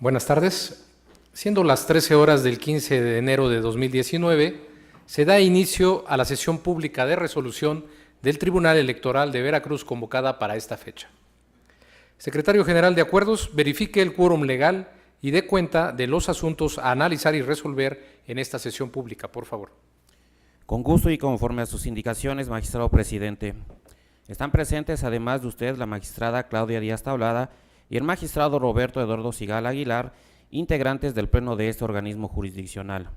Buenas tardes. Siendo las 13 horas del 15 de enero de 2019, se da inicio a la sesión pública de resolución del Tribunal Electoral de Veracruz convocada para esta fecha. Secretario General de Acuerdos, verifique el quórum legal y dé cuenta de los asuntos a analizar y resolver en esta sesión pública, por favor. Con gusto y conforme a sus indicaciones, magistrado presidente. Están presentes, además de usted, la magistrada Claudia Díaz Tablada y el magistrado Roberto Eduardo Sigala Aguilar, integrantes del pleno de este organismo jurisdiccional.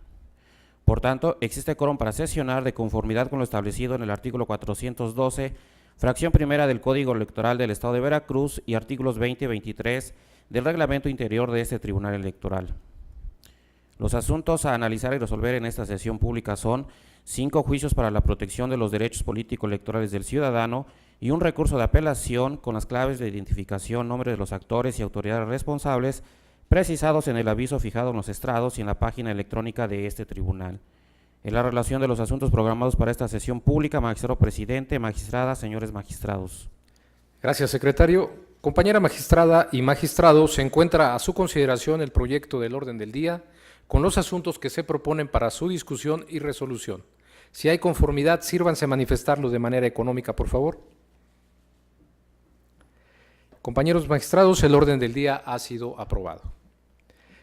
Por tanto, existe quórum para sesionar de conformidad con lo establecido en el artículo 412, fracción primera del Código Electoral del Estado de Veracruz y artículos 20 y 23 del reglamento interior de este Tribunal Electoral. Los asuntos a analizar y resolver en esta sesión pública son 5 juicios para la protección de los derechos político-electorales del ciudadano y un recurso de apelación con las claves de identificación, nombre de los actores y autoridades responsables precisados en el aviso fijado en los estrados y en la página electrónica de este tribunal. En la relación de los asuntos programados para esta sesión pública, magistrado presidente, magistrada, señores magistrados. Gracias, secretario. Compañera magistrada y magistrado, se encuentra a su consideración el proyecto del orden del día con los asuntos que se proponen para su discusión y resolución. Si hay conformidad, sírvanse manifestarlo de manera económica, por favor. Compañeros magistrados, el orden del día ha sido aprobado.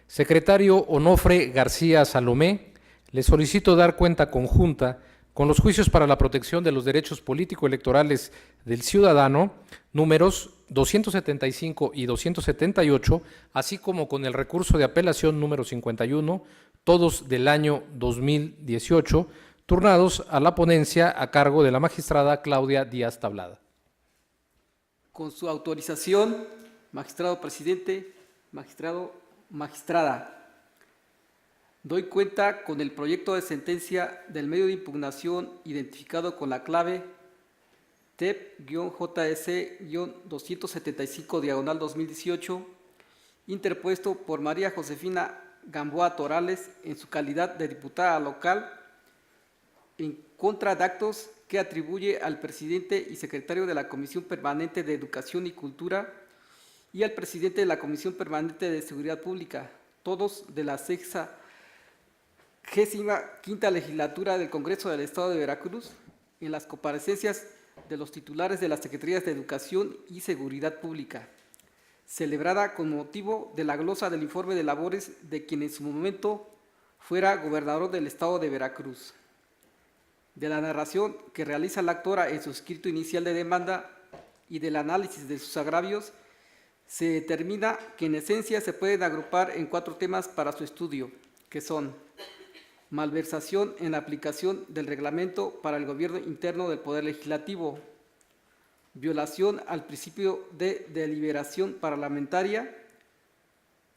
Secretario Onofre García Salomé, le solicito dar cuenta conjunta con los juicios para la protección de los derechos político-electorales del ciudadano, números 275 y 278, así como con el recurso de apelación número 51, todos del año 2018, turnados a la ponencia a cargo de la magistrada Claudia Díaz Tablada. Con su autorización, magistrado presidente, magistrada, doy cuenta con el proyecto de sentencia del medio de impugnación identificado con la clave TEP-JS-275/2018, interpuesto por María Josefina Gamboa Torales en su calidad de diputada local, en contra de actos que atribuye al presidente y secretario de la Comisión Permanente de Educación y Cultura y al presidente de la Comisión Permanente de Seguridad Pública, todos de la 65ª legislatura del Congreso del Estado de Veracruz, en las comparecencias de los titulares de las Secretarías de Educación y Seguridad Pública, celebrada con motivo de la glosa del informe de labores de quien en su momento fuera gobernador del Estado de Veracruz, de la narración que realiza la actora en su escrito inicial de demanda y del análisis de sus agravios, se determina que en esencia se pueden agrupar en 4 temas para su estudio, que son: malversación en la aplicación del reglamento para el gobierno interno del Poder Legislativo, violación al principio de deliberación parlamentaria,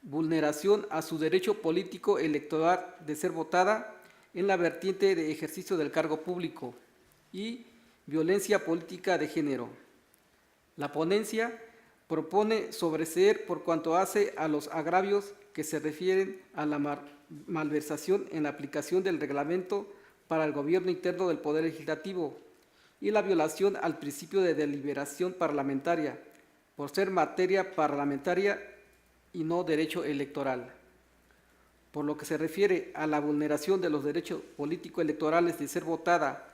vulneración a su derecho político electoral de ser votada en la vertiente de ejercicio del cargo público y violencia política de género. La ponencia propone sobreseer por cuanto hace a los agravios que se refieren a la malversación en la aplicación del reglamento para el gobierno interno del Poder Legislativo y la violación al principio de deliberación parlamentaria, por ser materia parlamentaria y no derecho electoral. Por lo que se refiere a la vulneración de los derechos político-electorales de ser votada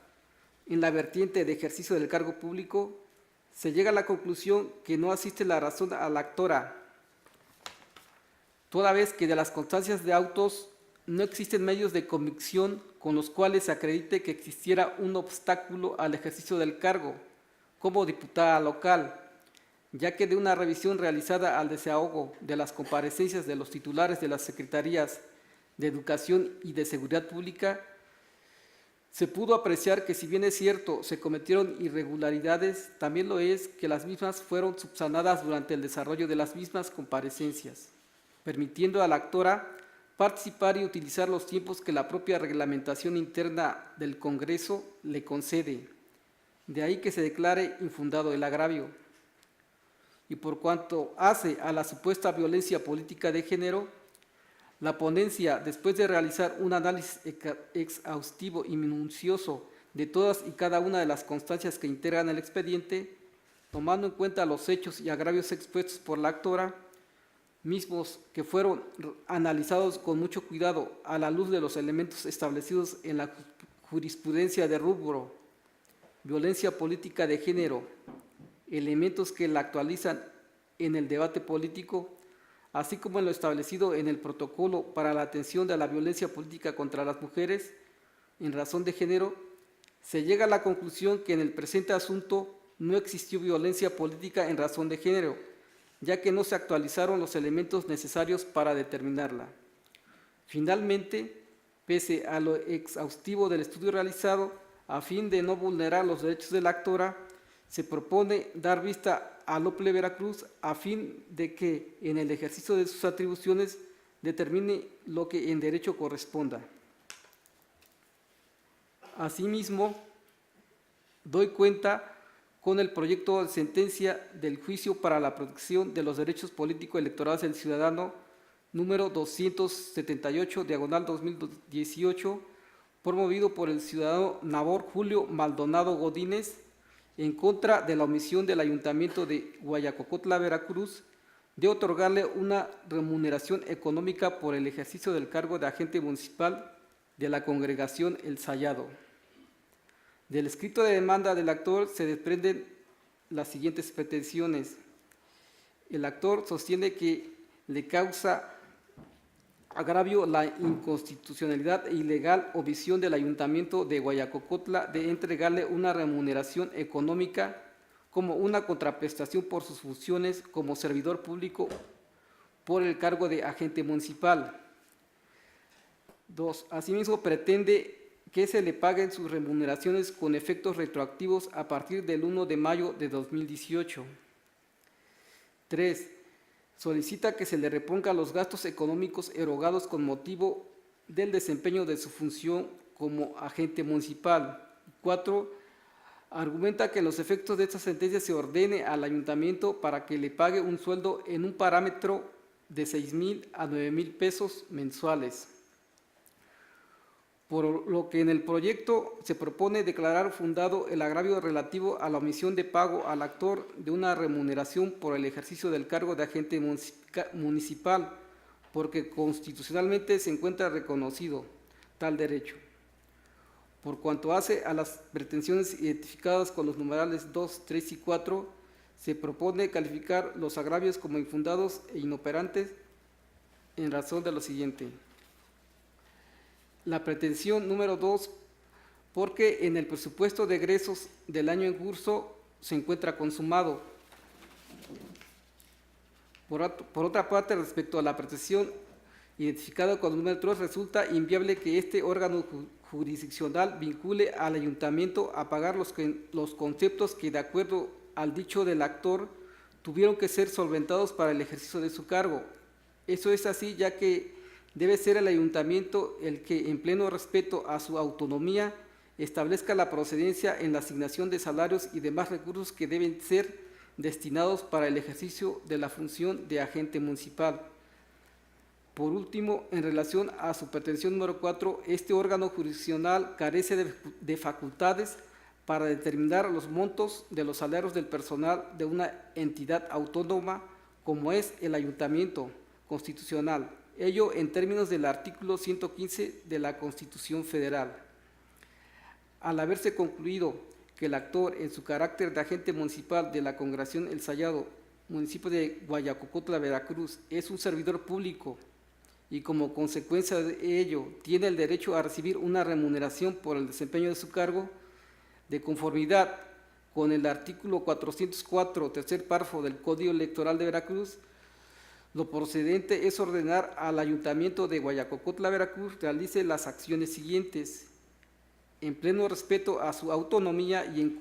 en la vertiente de ejercicio del cargo público, se llega a la conclusión que no asiste la razón a la actora, toda vez que de las constancias de autos no existen medios de convicción con los cuales se acredite que existiera un obstáculo al ejercicio del cargo como diputada local, ya que de una revisión realizada al desahogo de las comparecencias de los titulares de las Secretarías de Educación y de Seguridad Pública, se pudo apreciar que, si bien es cierto, se cometieron irregularidades, también lo es que las mismas fueron subsanadas durante el desarrollo de las mismas comparecencias, permitiendo a la actora participar y utilizar los tiempos que la propia reglamentación interna del Congreso le concede. De ahí que se declare infundado el agravio. Y por cuanto hace a la supuesta violencia política de género, la ponencia, después de realizar un análisis exhaustivo y minucioso de todas y cada una de las constancias que integran el expediente, tomando en cuenta los hechos y agravios expuestos por la actora, mismos que fueron analizados con mucho cuidado a la luz de los elementos establecidos en la jurisprudencia de rubro, violencia política de género, elementos que la actualizan en el debate político, así como en lo establecido en el protocolo para la atención de la violencia política contra las mujeres en razón de género, se llega a la conclusión que en el presente asunto no existió violencia política en razón de género, ya que no se actualizaron los elementos necesarios para determinarla. Finalmente, pese a lo exhaustivo del estudio realizado, a fin de no vulnerar los derechos de la actora, se propone dar vista a Lople Veracruz a fin de que, en el ejercicio de sus atribuciones, determine lo que en derecho corresponda. Asimismo, doy cuenta con el proyecto de sentencia del juicio para la protección de los derechos políticos electorales del ciudadano número 278, diagonal 2018, promovido por el ciudadano Nabor Julio Maldonado Godínez, en contra de la omisión del Ayuntamiento de Guayacocotla, Veracruz, de otorgarle una remuneración económica por el ejercicio del cargo de agente municipal de la congregación El Sayado. Del escrito de demanda del actor se desprenden las siguientes pretensiones. El actor sostiene que le causa agravio la inconstitucionalidad e ilegal omisión del Ayuntamiento de Guayacocotla de entregarle una remuneración económica como una contraprestación por sus funciones como servidor público por el cargo de agente municipal. 2. Asimismo, pretende que se le paguen sus remuneraciones con efectos retroactivos a partir del 1 de mayo de 2018. 3. Solicita que se le reponga los gastos económicos erogados con motivo del desempeño de su función como agente municipal. 4. Argumenta que en los efectos de esta sentencia se ordene al ayuntamiento para que le pague un sueldo en un parámetro de 6,000 a 9,000 pesos mensuales. Por lo que en el proyecto se propone declarar fundado el agravio relativo a la omisión de pago al actor de una remuneración por el ejercicio del cargo de agente municipal, porque constitucionalmente se encuentra reconocido tal derecho. Por cuanto hace a las pretensiones identificadas con los numerales 2, 3 y 4, se propone calificar los agravios como infundados e inoperantes en razón de lo siguiente. La pretensión número 2, porque en el presupuesto de egresos del año en curso se encuentra consumado. Por otra parte, respecto a la pretensión identificada con el número 3, resulta inviable que este órgano jurisdiccional vincule al ayuntamiento a pagar los conceptos que, de acuerdo al dicho del actor, tuvieron que ser solventados para el ejercicio de su cargo. Eso es así, ya que debe ser el ayuntamiento el que, en pleno respeto a su autonomía, establezca la procedencia en la asignación de salarios y demás recursos que deben ser destinados para el ejercicio de la función de agente municipal. Por último, en relación a su pretensión número 4, este órgano jurisdiccional carece de facultades para determinar los montos de los salarios del personal de una entidad autónoma como es el ayuntamiento constitucional. Ello en términos del artículo 115 de la Constitución Federal. Al haberse concluido que el actor, en su carácter de agente municipal de la congregación El Sayado, municipio de Guayacocotla, Veracruz, es un servidor público y como consecuencia de ello tiene el derecho a recibir una remuneración por el desempeño de su cargo, de conformidad con el artículo 404, tercer párrafo del Código Electoral de Veracruz, lo procedente es ordenar al Ayuntamiento de Guayacocotla, Veracruz, realice las acciones siguientes, en pleno respeto a su autonomía y en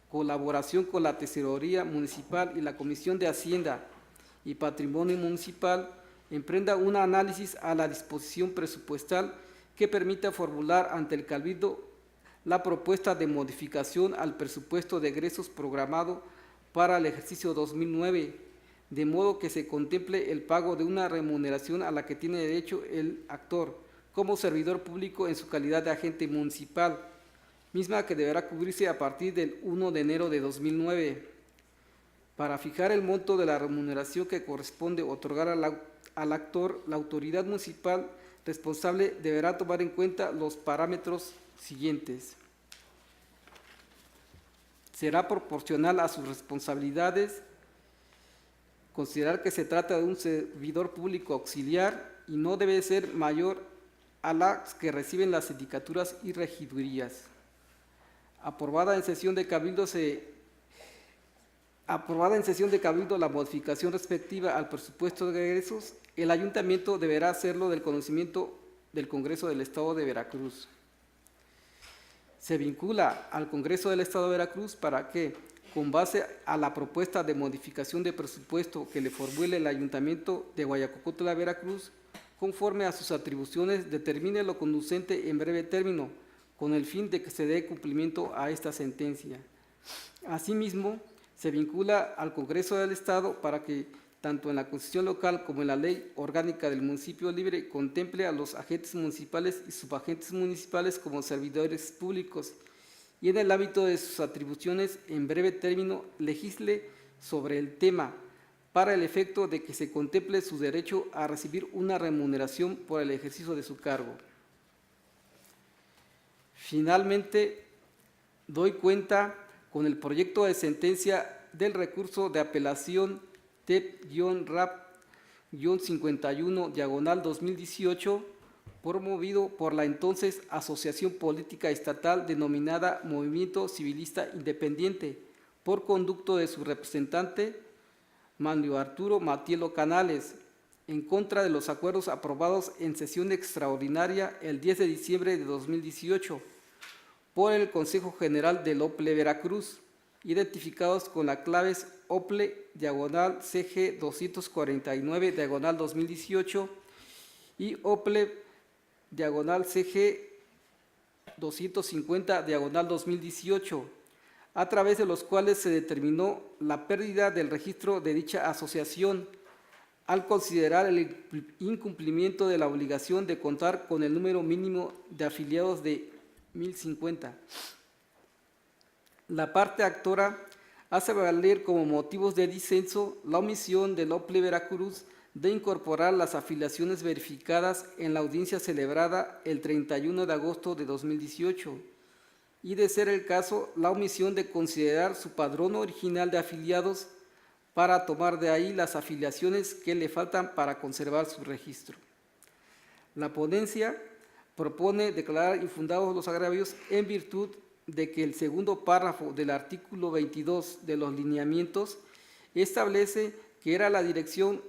colaboración con la Tesorería Municipal y la Comisión de Hacienda y Patrimonio Municipal, emprenda un análisis a la disposición presupuestal que permita formular ante el Cabildo la propuesta de modificación al presupuesto de egresos programado para el ejercicio 2009, de modo que se contemple el pago de una remuneración a la que tiene derecho el actor como servidor público en su calidad de agente municipal, misma que deberá cubrirse a partir del 1 de enero de 2009. Para fijar el monto de la remuneración que corresponde otorgar al actor, la autoridad municipal responsable deberá tomar en cuenta los parámetros siguientes. Será proporcional a sus responsabilidades, considerar que se trata de un servidor público auxiliar y no debe ser mayor a las que reciben las sindicaturas y regidurías. Aprobada en sesión de cabildo la modificación respectiva al presupuesto de egresos, el ayuntamiento deberá hacerlo del conocimiento del Congreso del Estado de Veracruz. Se vincula al Congreso del Estado de Veracruz para que, con base a la propuesta de modificación de presupuesto que le formule el Ayuntamiento de Guayacocotla, Veracruz, conforme a sus atribuciones, determine lo conducente en breve término, con el fin de que se dé cumplimiento a esta sentencia. Asimismo, se vincula al Congreso del Estado para que, tanto en la Constitución local como en la Ley Orgánica del Municipio Libre, contemple a los agentes municipales y subagentes municipales como servidores públicos y en el ámbito de sus atribuciones, en breve término, legisle sobre el tema para el efecto de que se contemple su derecho a recibir una remuneración por el ejercicio de su cargo. Finalmente, doy cuenta con el proyecto de sentencia del recurso de apelación TEP-RAP-51-2018, promovido por la entonces Asociación Política Estatal denominada Movimiento Civilista Independiente, por conducto de su representante, Manlio Arturo Matielo Canales, en contra de los acuerdos aprobados en sesión extraordinaria el 10 de diciembre de 2018 por el Consejo General del OPLE Veracruz, identificados con las claves OPLE-CG 249-2018 y OPLE-CG 250-2018, a través de los cuales se determinó la pérdida del registro de dicha asociación, al considerar el incumplimiento de la obligación de contar con el número mínimo de afiliados de 1050. La parte actora hace valer como motivos de disenso la omisión del OPLE Veracruz de incorporar las afiliaciones verificadas en la audiencia celebrada el 31 de agosto de 2018 y, de ser el caso, la omisión de considerar su padrón original de afiliados para tomar de ahí las afiliaciones que le faltan para conservar su registro. La ponencia propone declarar infundados los agravios en virtud de que el segundo párrafo del artículo 22 de los lineamientos establece que era la Dirección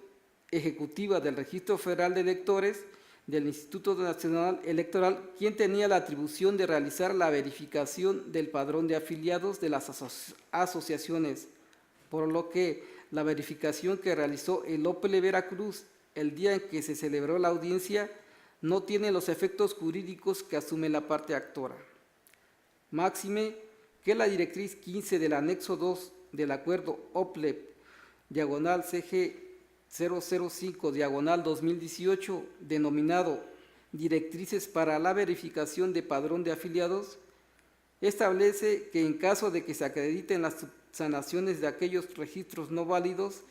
Ejecutiva del Registro Federal de Electores del Instituto Nacional Electoral quien tenía la atribución de realizar la verificación del padrón de afiliados de las asociaciones, por lo que la verificación que realizó el OPLE Veracruz el día en que se celebró la audiencia no tiene los efectos jurídicos que asume la parte actora. Máxime que la directriz 15 del anexo 2 del acuerdo OPLE-CG 005-2018, denominado Directrices para la verificación de padrón de afiliados, establece que en caso de que se acrediten las subsanaciones de aquellos registros no válidos,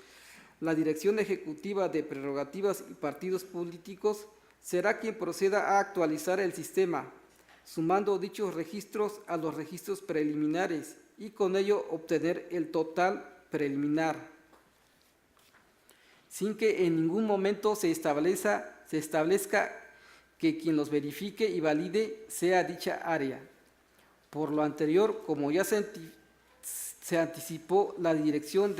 la Dirección Ejecutiva de Prerrogativas y Partidos Políticos será quien proceda a actualizar el sistema, sumando dichos registros a los registros preliminares y con ello obtener el total preliminar, sin que en ningún momento se establezca que quien los verifique y valide sea dicha área. Por lo anterior, como ya se anticipó, la Dirección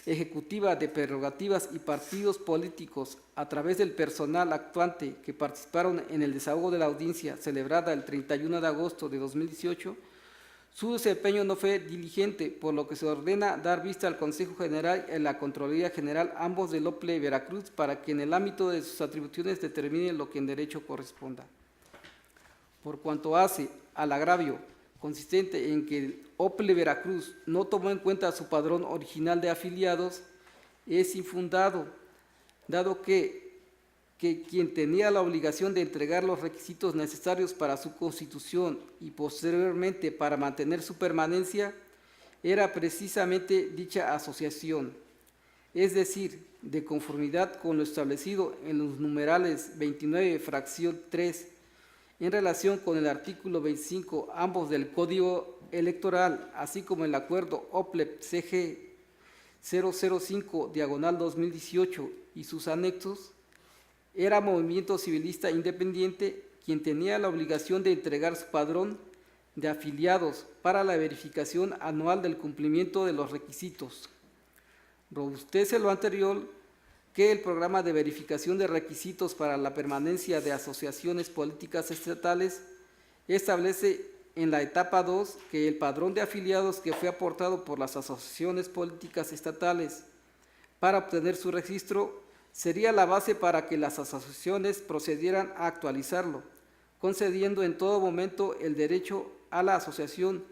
Ejecutiva de Prerrogativas y Partidos Políticos, a través del personal actuante que participaron en el desahogo de la audiencia celebrada el 31 de agosto de 2018, su desempeño no fue diligente, por lo que se ordena dar vista al Consejo General y a la Contraloría General, ambos del OPLE Veracruz, para que en el ámbito de sus atribuciones determinen lo que en derecho corresponda. Por cuanto hace al agravio consistente en que el OPLE Veracruz no tomó en cuenta su padrón original de afiliados, es infundado, dado que quien tenía la obligación de entregar los requisitos necesarios para su constitución y posteriormente para mantener su permanencia, era precisamente dicha asociación, es decir, de conformidad con lo establecido en los numerales 29, fracción 3, en relación con el artículo 25, ambos del Código Electoral, así como el acuerdo OPLEP-CG 005/2018 y sus anexos, era Movimiento Civilista Independiente quien tenía la obligación de entregar su padrón de afiliados para la verificación anual del cumplimiento de los requisitos. Robustece lo anterior que el programa de verificación de requisitos para la permanencia de asociaciones políticas estatales establece en la etapa 2 que el padrón de afiliados que fue aportado por las asociaciones políticas estatales para obtener su registro sería la base para que las asociaciones procedieran a actualizarlo, concediendo en todo momento el derecho a la asociación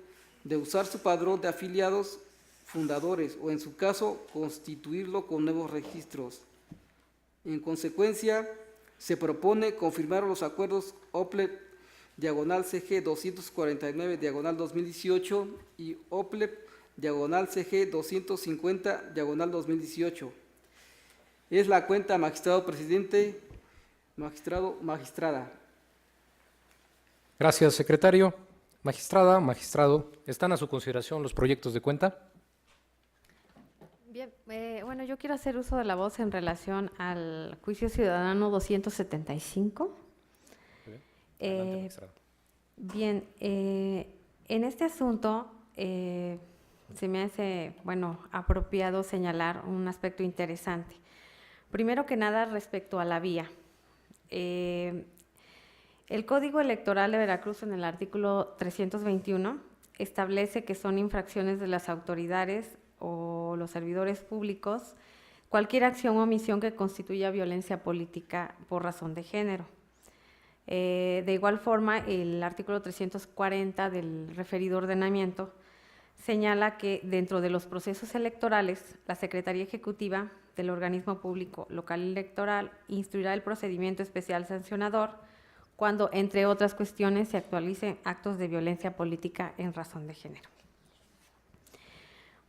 de usar su padrón de afiliados fundadores o, en su caso, constituirlo con nuevos registros. En consecuencia, se propone confirmar los acuerdos OPLEP-CG 249/2018 y OPLEP-CG 250/2018. Es la cuenta, magistrado presidente, magistrada. Gracias, secretario. Magistrada, magistrado, ¿están a su consideración los proyectos de cuenta? Bien, bueno, yo quiero hacer uso de la voz en relación al juicio ciudadano 275. Adelante, magistrado. Bien, en este asunto se me hace, bueno, apropiado señalar un aspecto interesante. Primero que nada, respecto a la vía. El Código Electoral de Veracruz, en el artículo 321, establece que son infracciones de las autoridades o los servidores públicos cualquier acción o omisión que constituya violencia política por razón de género. De igual forma, el artículo 340 del referido ordenamiento señala que dentro de los procesos electorales, la Secretaría Ejecutiva del organismo público local electoral instruirá el procedimiento especial sancionador cuando, entre otras cuestiones, se actualicen actos de violencia política en razón de género.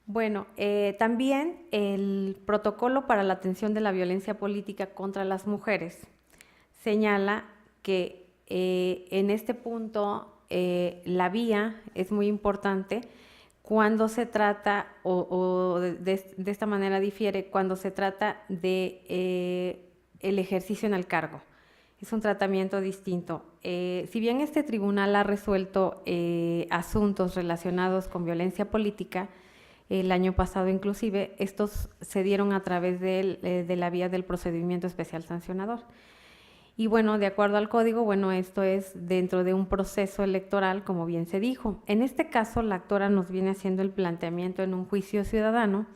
Bueno, también el protocolo para la atención de la violencia política contra las mujeres señala que en este punto la vía es muy importante cuando se trata, de esta manera difiere, cuando se trata de el ejercicio en el cargo. Es un tratamiento distinto. Si bien este tribunal ha resuelto asuntos relacionados con violencia política, el año pasado inclusive, estos se dieron a través de la vía del procedimiento especial sancionador. Y bueno, de acuerdo al código, bueno, esto es dentro de un proceso electoral, como bien se dijo. En este caso, la actora nos viene haciendo el planteamiento en un juicio ciudadano,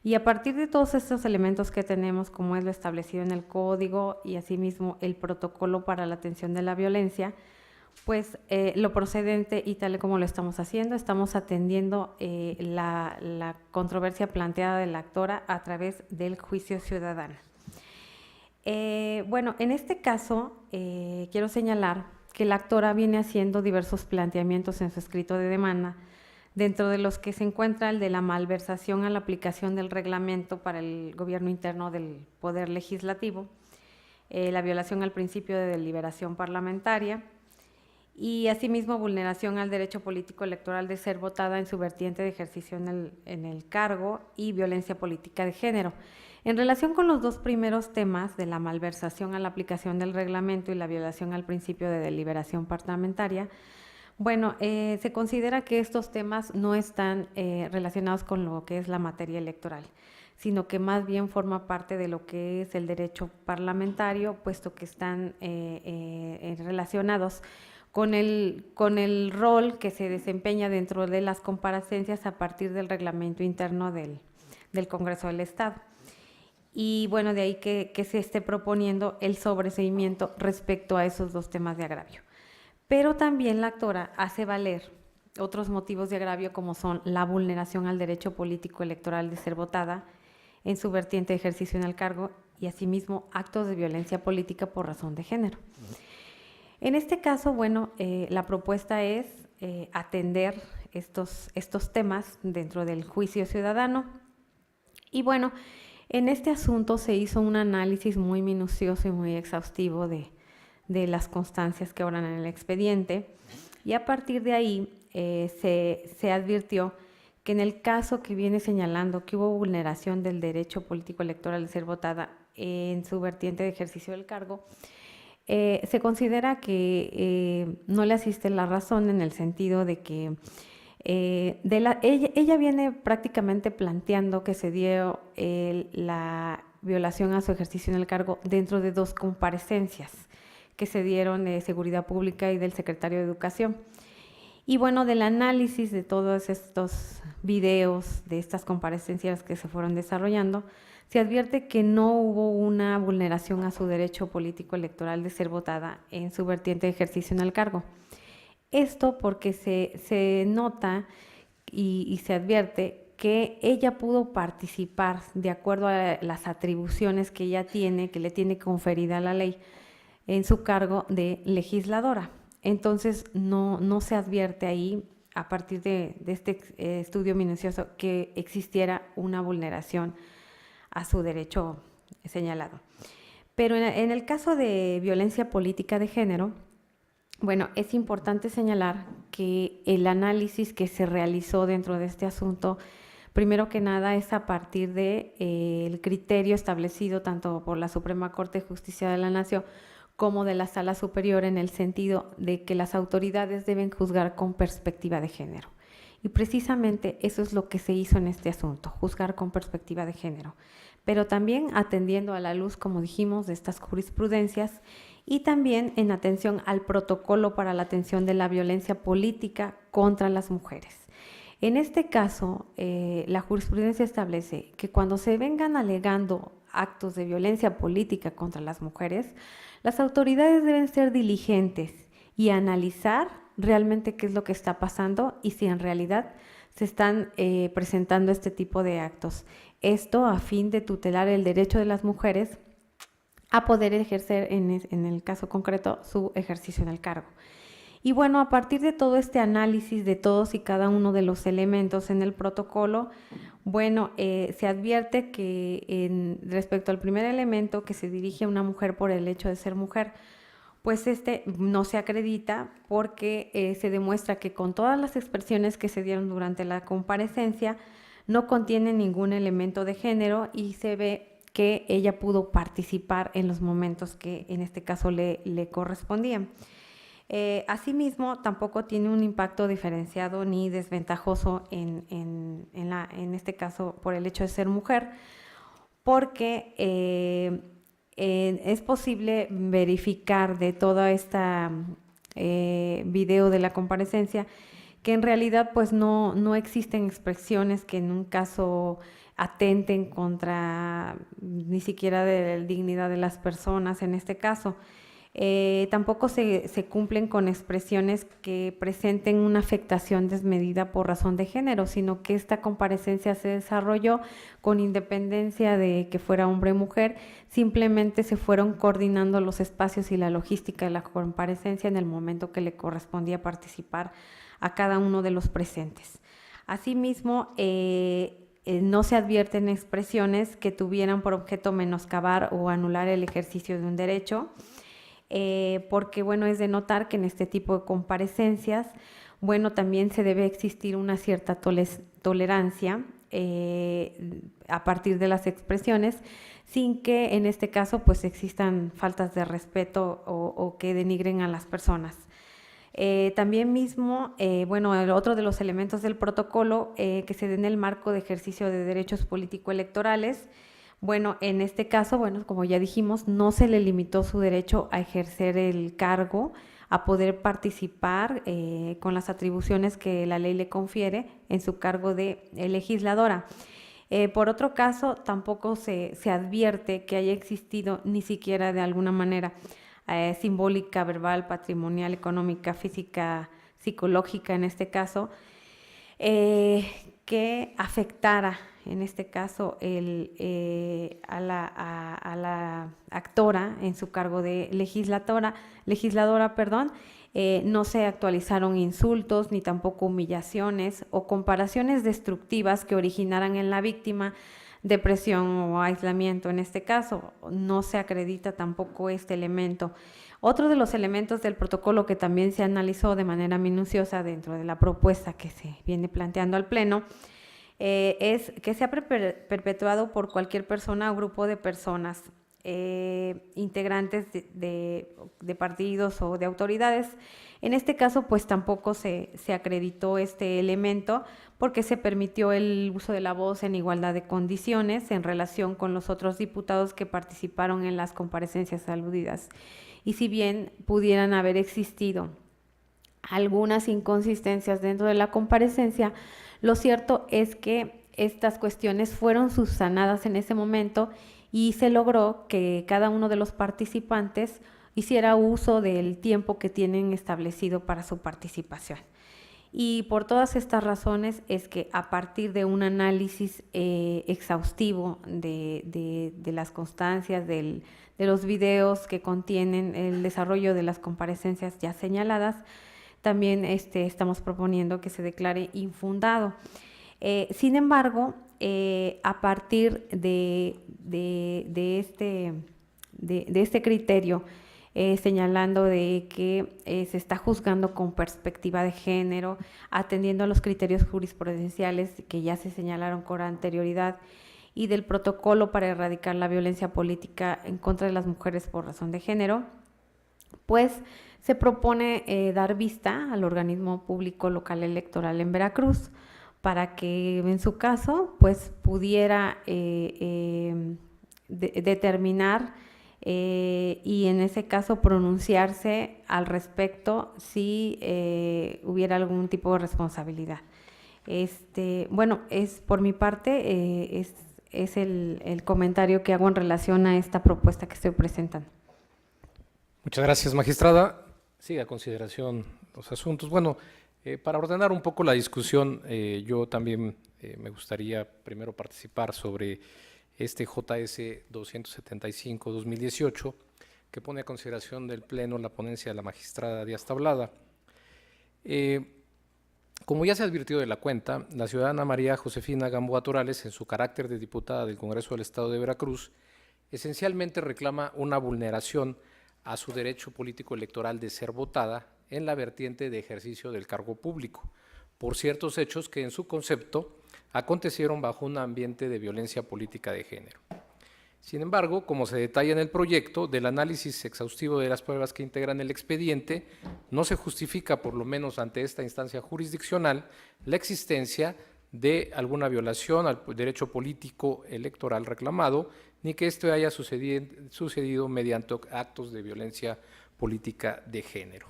y a partir de todos estos elementos que tenemos, como es lo establecido en el código y asimismo el protocolo para la atención de la violencia, pues lo procedente y tal como lo estamos haciendo, estamos atendiendo la controversia planteada de la actora a través del juicio ciudadano. Bueno, en este caso quiero señalar que la actora viene haciendo diversos planteamientos en su escrito de demanda, dentro de los que se encuentra el de la malversación a la aplicación del reglamento para el gobierno interno del Poder Legislativo, la violación al principio de deliberación parlamentaria y asimismo vulneración al derecho político electoral de ser votada en su vertiente de ejercicio en el cargo y violencia política de género. En relación con los dos primeros temas de la malversación a la aplicación del reglamento y la violación al principio de deliberación parlamentaria, bueno, se considera que estos temas no están relacionados con lo que es la materia electoral, sino que más bien forma parte de lo que es el derecho parlamentario, puesto que están relacionados con el rol que se desempeña dentro de las comparecencias a partir del reglamento interno del Congreso del Estado. Y bueno, de ahí que se esté proponiendo el sobreseimiento respecto a esos dos temas de agravio. Pero también la actora hace valer otros motivos de agravio, como son la vulneración al derecho político electoral de ser votada en su vertiente de ejercicio en el cargo y asimismo actos de violencia política por razón de género. En este caso, bueno, la propuesta es atender estos temas dentro del juicio ciudadano. Y bueno, en este asunto se hizo un análisis muy minucioso y muy exhaustivo de las constancias que obran en el expediente, y a partir de ahí se advirtió que en el caso que viene señalando que hubo vulneración del derecho político electoral de ser votada en su vertiente de ejercicio del cargo, se considera que no le asiste la razón, en el sentido de que ella viene prácticamente planteando que se dio la violación a su ejercicio en el cargo dentro de 2 comparecencias que se dieron de Seguridad Pública y del Secretario de Educación. Y bueno, del análisis de todos estos videos, de estas comparecencias que se fueron desarrollando, se advierte que no hubo una vulneración a su derecho político electoral de ser votada en su vertiente de ejercicio en el cargo. Esto porque se nota y se advierte que ella pudo participar de acuerdo a las atribuciones que ella tiene, que le tiene conferida la ley, en su cargo de legisladora. Entonces, no se advierte ahí, a partir de este estudio minucioso, que existiera una vulneración a su derecho señalado. Pero en el caso de violencia política de género, bueno, es importante señalar que el análisis que se realizó dentro de este asunto, primero que nada, es a partir del criterio establecido tanto por la Suprema Corte de Justicia de la Nación como de la Sala Superior, en el sentido de que las autoridades deben juzgar con perspectiva de género. Y precisamente eso es lo que se hizo en este asunto, juzgar con perspectiva de género, pero también atendiendo a la luz, como dijimos, de estas jurisprudencias, y también en atención al protocolo para la atención de la violencia política contra las mujeres. En este caso, la jurisprudencia establece que cuando se vengan alegando actos de violencia política contra las mujeres, las autoridades deben ser diligentes y analizar realmente qué es lo que está pasando y si en realidad se están presentando este tipo de actos. Esto a fin de tutelar el derecho de las mujeres a poder ejercer, en el caso concreto, su ejercicio en el cargo. Y bueno, a partir de todo este análisis de todos y cada uno de los elementos en el protocolo, bueno, se advierte que respecto al primer elemento, que se dirige a una mujer por el hecho de ser mujer, pues este no se acredita, porque se demuestra que con todas las expresiones que se dieron durante la comparecencia no contiene ningún elemento de género, y se ve que ella pudo participar en los momentos que en este caso le correspondían. Asimismo, tampoco tiene un impacto diferenciado ni desventajoso en este caso por el hecho de ser mujer, porque es posible verificar de toda esta video de la comparecencia que en realidad pues no existen expresiones que en un caso atenten contra ni siquiera de la dignidad de las personas en este caso. Tampoco se cumplen con expresiones que presenten una afectación desmedida por razón de género, sino que esta comparecencia se desarrolló con independencia de que fuera hombre o mujer. Simplemente se fueron coordinando los espacios y la logística de la comparecencia en el momento que le correspondía participar a cada uno de los presentes. Asimismo, no se advierten expresiones que tuvieran por objeto menoscabar o anular el ejercicio de un derecho, porque bueno, es de notar que en este tipo de comparecencias, bueno, también se debe existir una cierta tolerancia a partir de las expresiones, sin que en este caso pues existan faltas de respeto o que denigren a las personas. También mismo, bueno, el otro de los elementos del protocolo que se dé en el marco de ejercicio de derechos político-electorales. Bueno, en este caso, bueno, como ya dijimos, no se le limitó su derecho a ejercer el cargo, a poder participar con las atribuciones que la ley le confiere en su cargo de legisladora. Por otro caso, tampoco se advierte que haya existido ni siquiera de alguna manera simbólica, verbal, patrimonial, económica, física, psicológica en este caso, que afectara en este caso a la actora en su cargo de legisladora, No se actualizaron insultos ni tampoco humillaciones o comparaciones destructivas que originaran en la víctima depresión o aislamiento. En este caso, no se acredita tampoco este elemento. Otro de los elementos del protocolo que también se analizó de manera minuciosa dentro de la propuesta que se viene planteando al Pleno es que se ha perpetuado por cualquier persona o grupo de personas integrantes de partidos o de autoridades. En este caso, pues tampoco se acreditó este elemento porque se permitió el uso de la voz en igualdad de condiciones en relación con los otros diputados que participaron en las comparecencias aludidas. Y si bien pudieran haber existido algunas inconsistencias dentro de la comparecencia, lo cierto es que estas cuestiones fueron subsanadas en ese momento y se logró que cada uno de los participantes hiciera uso del tiempo que tienen establecido para su participación. Y por todas estas razones es que a partir de un análisis exhaustivo de las constancias, de los videos que contienen el desarrollo de las comparecencias ya señaladas, también estamos proponiendo que se declare infundado. Sin embargo, a partir de este criterio, señalando de que se está juzgando con perspectiva de género, atendiendo a los criterios jurisprudenciales que ya se señalaron con anterioridad y del protocolo para erradicar la violencia política en contra de las mujeres por razón de género, pues se propone dar vista al organismo público local electoral en Veracruz para que en su caso pues pudiera determinar y en ese caso pronunciarse al respecto si hubiera algún tipo de responsabilidad. Bueno, es por mi parte, es el comentario que hago en relación a esta propuesta que estoy presentando. Muchas gracias, magistrada. Siga a consideración los asuntos. Bueno, para ordenar un poco la discusión, yo también me gustaría primero participar sobre este JS 275-2018, que pone a consideración del Pleno la ponencia de la magistrada Díaz Tablada. Como ya se advirtió de la cuenta, la ciudadana María Josefina Gamboa Torales, en su carácter de diputada del Congreso del Estado de Veracruz, esencialmente reclama una vulneración a su derecho político electoral de ser votada en la vertiente de ejercicio del cargo público, por ciertos hechos que en su concepto acontecieron bajo un ambiente de violencia política de género. Sin embargo, como se detalla en el proyecto, del análisis exhaustivo de las pruebas que integran el expediente, no se justifica, por lo menos ante esta instancia jurisdiccional, la existencia de alguna violación al derecho político electoral reclamado, ni que esto haya sucedido mediante actos de violencia política de género.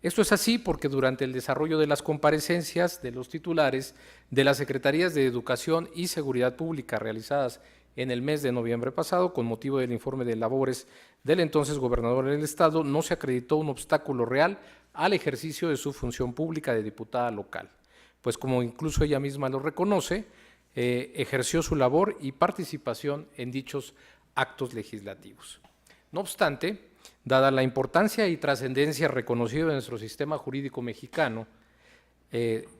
Esto es así porque durante el desarrollo de las comparecencias de los titulares de las Secretarías de Educación y Seguridad Pública realizadas en el mes de noviembre pasado, con motivo del informe de labores del entonces gobernador del Estado, no se acreditó un obstáculo real al ejercicio de su función pública de diputada local, pues como incluso ella misma lo reconoce, ejerció su labor y participación en dichos actos legislativos. No obstante, dada la importancia y trascendencia reconocida en nuestro sistema jurídico mexicano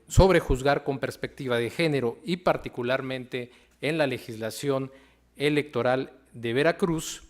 sobre juzgar con perspectiva de género y particularmente en la legislación electoral de Veracruz,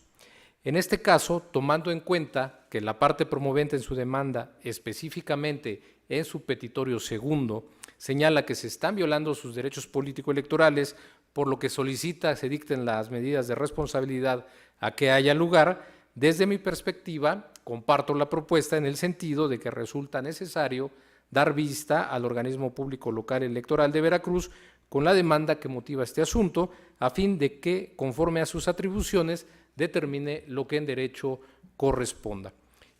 en este caso, tomando en cuenta que la parte promovente en su demanda, específicamente en su petitorio segundo, señala que se están violando sus derechos político-electorales, por lo que solicita se dicten las medidas de responsabilidad a que haya lugar. Desde mi perspectiva, comparto la propuesta en el sentido de que resulta necesario dar vista al organismo público local electoral de Veracruz con la demanda que motiva este asunto, a fin de que, conforme a sus atribuciones, determine lo que en derecho corresponda.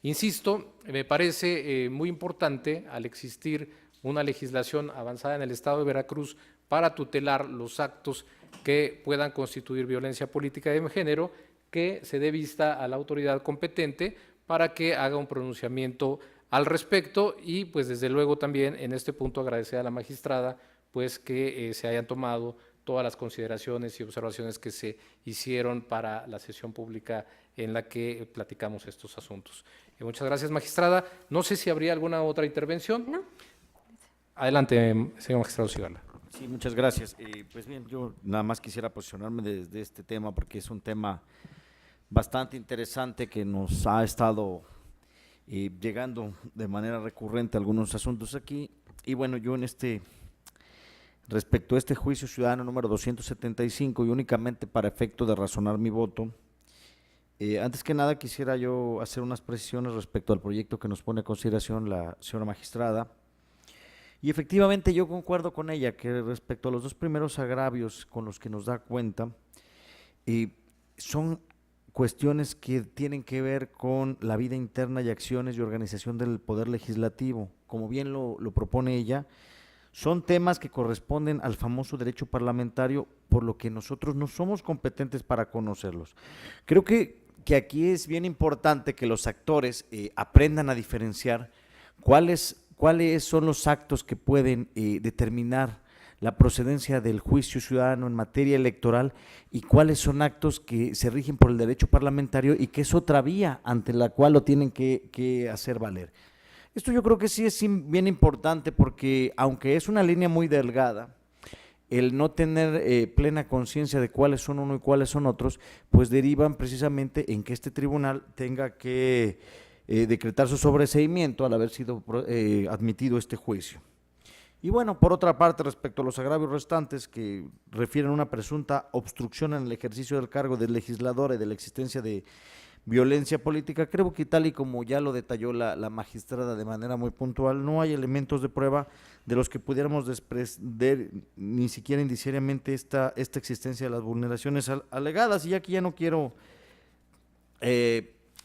Insisto, me parece muy importante, al existir una legislación avanzada en el Estado de Veracruz para tutelar los actos que puedan constituir violencia política de género, que se dé vista a la autoridad competente para que haga un pronunciamiento al respecto y pues desde luego también en este punto agradecer a la magistrada pues que se hayan tomado todas las consideraciones y observaciones que se hicieron para la sesión pública en la que platicamos estos asuntos. Muchas gracias, magistrada. No sé si habría alguna otra intervención. No. Adelante, señor magistrado Sigala. Sí, muchas gracias. Pues bien, yo nada más quisiera posicionarme desde este tema porque es un tema bastante interesante que nos ha estado llegando de manera recurrente a algunos asuntos aquí. Y bueno, yo respecto a este juicio ciudadano número 275 y únicamente para efecto de razonar mi voto, antes que nada quisiera yo hacer unas precisiones respecto al proyecto que nos pone a consideración la señora magistrada. Y efectivamente yo concuerdo con ella que respecto a los dos primeros agravios con los que nos da cuenta, son cuestiones que tienen que ver con la vida interna y acciones y organización del Poder Legislativo. Como bien lo propone ella, son temas que corresponden al famoso derecho parlamentario, por lo que nosotros no somos competentes para conocerlos. Creo que aquí es bien importante que los actores aprendan a diferenciar cuáles son los actos que pueden determinar la procedencia del juicio ciudadano en materia electoral y cuáles son actos que se rigen por el derecho parlamentario y que es otra vía ante la cual lo tienen que hacer valer. Esto yo creo que sí es bien importante porque aunque es una línea muy delgada, el no tener plena conciencia de cuáles son uno y cuáles son otros, pues derivan precisamente en que este tribunal tenga que decretar su sobreseimiento al haber sido admitido este juicio. Y bueno, por otra parte, respecto a los agravios restantes que refieren a una presunta obstrucción en el ejercicio del cargo del legislador y de la existencia de violencia política, creo que tal y como ya lo detalló la magistrada de manera muy puntual, no hay elementos de prueba de los que pudiéramos desprender ni siquiera indiciariamente esta existencia de las vulneraciones alegadas. Y aquí ya no quiero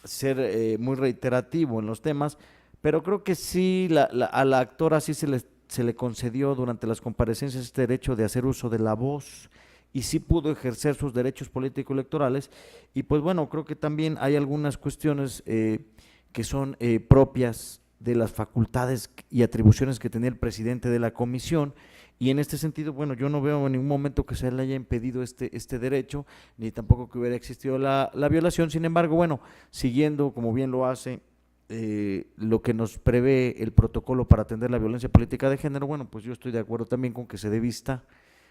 ser muy reiterativo en los temas, pero creo que sí a la actora sí se le concedió durante las comparecencias este derecho de hacer uso de la voz y sí pudo ejercer sus derechos político-electorales. Y pues bueno, creo que también hay algunas cuestiones que son propias de las facultades y atribuciones que tenía el presidente de la comisión, y en este sentido, bueno, yo no veo en ningún momento que se le haya impedido este derecho, ni tampoco que hubiera existido la violación. Sin embargo, bueno, siguiendo como bien lo hace lo que nos prevé el protocolo para atender la violencia política de género, bueno, pues yo estoy de acuerdo también con que se dé vista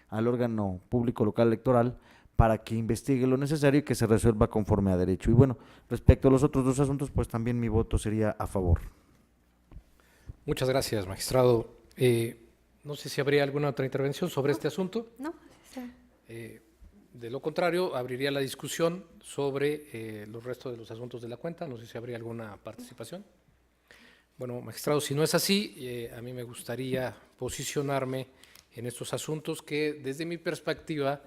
al órgano público local electoral para que investigue lo necesario y que se resuelva conforme a derecho. Y bueno, respecto a los otros dos asuntos, pues también mi voto sería a favor. Muchas gracias, magistrado. No sé si habría alguna otra intervención sobre este asunto. No, sí. De lo contrario, abriría la discusión sobre los restos de los asuntos de la cuenta. No sé si habría alguna participación. Bueno, magistrado, si no es así, a mí me gustaría posicionarme en estos asuntos que, desde mi perspectiva,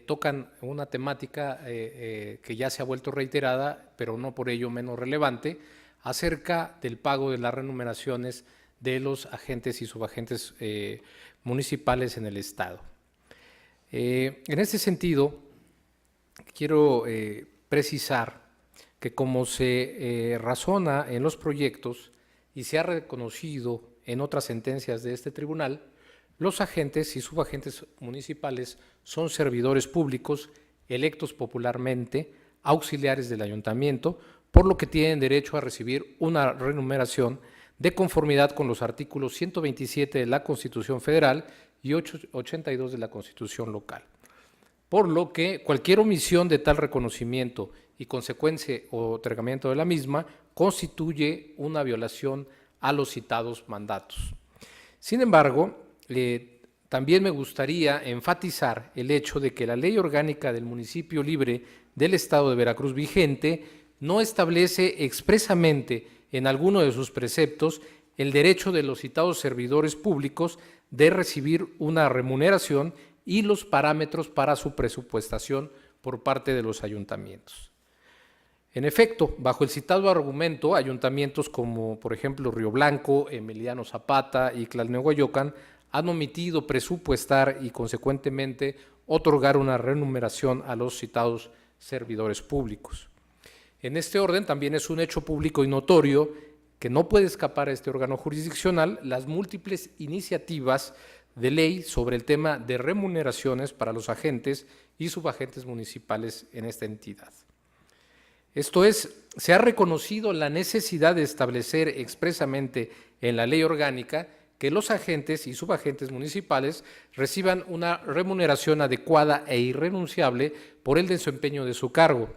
tocan una temática que ya se ha vuelto reiterada, pero no por ello menos relevante, acerca del pago de las remuneraciones de los agentes y subagentes municipales en el Estado. En este sentido, quiero precisar que como se razona en los proyectos y se ha reconocido en otras sentencias de este tribunal, los agentes y subagentes municipales son servidores públicos electos popularmente, auxiliares del ayuntamiento, por lo que tienen derecho a recibir una remuneración de conformidad con los artículos 127 de la Constitución Federal y 82 de la Constitución Local. Por lo que cualquier omisión de tal reconocimiento y consecuencia o otorgamiento de la misma constituye una violación a los citados mandatos. Sin embargo, también me gustaría enfatizar el hecho de que la Ley Orgánica del Municipio Libre del Estado de Veracruz vigente no establece expresamente en alguno de sus preceptos el derecho de los citados servidores públicos de recibir una remuneración y los parámetros para su presupuestación por parte de los ayuntamientos. En efecto, bajo el citado argumento, ayuntamientos como, por ejemplo, Río Blanco, Emiliano Zapata y Tlalnehuayocan han omitido presupuestar y, consecuentemente, otorgar una remuneración a los citados servidores públicos. En este orden, también es un hecho público y notorio que no puede escapar a este órgano jurisdiccional las múltiples iniciativas de ley sobre el tema de remuneraciones para los agentes y subagentes municipales en esta entidad. Esto es, se ha reconocido la necesidad de establecer expresamente en la ley orgánica que los agentes y subagentes municipales reciban una remuneración adecuada e irrenunciable por el desempeño de su cargo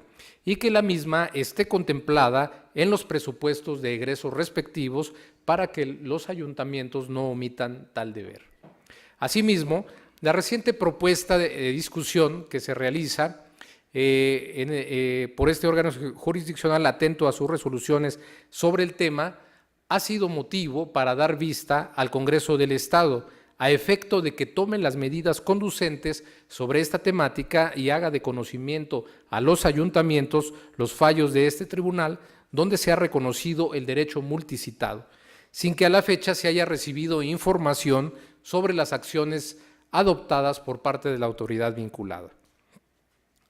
y que la misma esté contemplada en los presupuestos de egresos respectivos para que los ayuntamientos no omitan tal deber. Asimismo, la reciente propuesta de discusión que se realiza por este órgano jurisdiccional atento a sus resoluciones sobre el tema ha sido motivo para dar vista al Congreso del Estado a efecto de que tome las medidas conducentes sobre esta temática y haga de conocimiento a los ayuntamientos los fallos de este tribunal donde se ha reconocido el derecho multicitado, sin que a la fecha se haya recibido información sobre las acciones adoptadas por parte de la autoridad vinculada.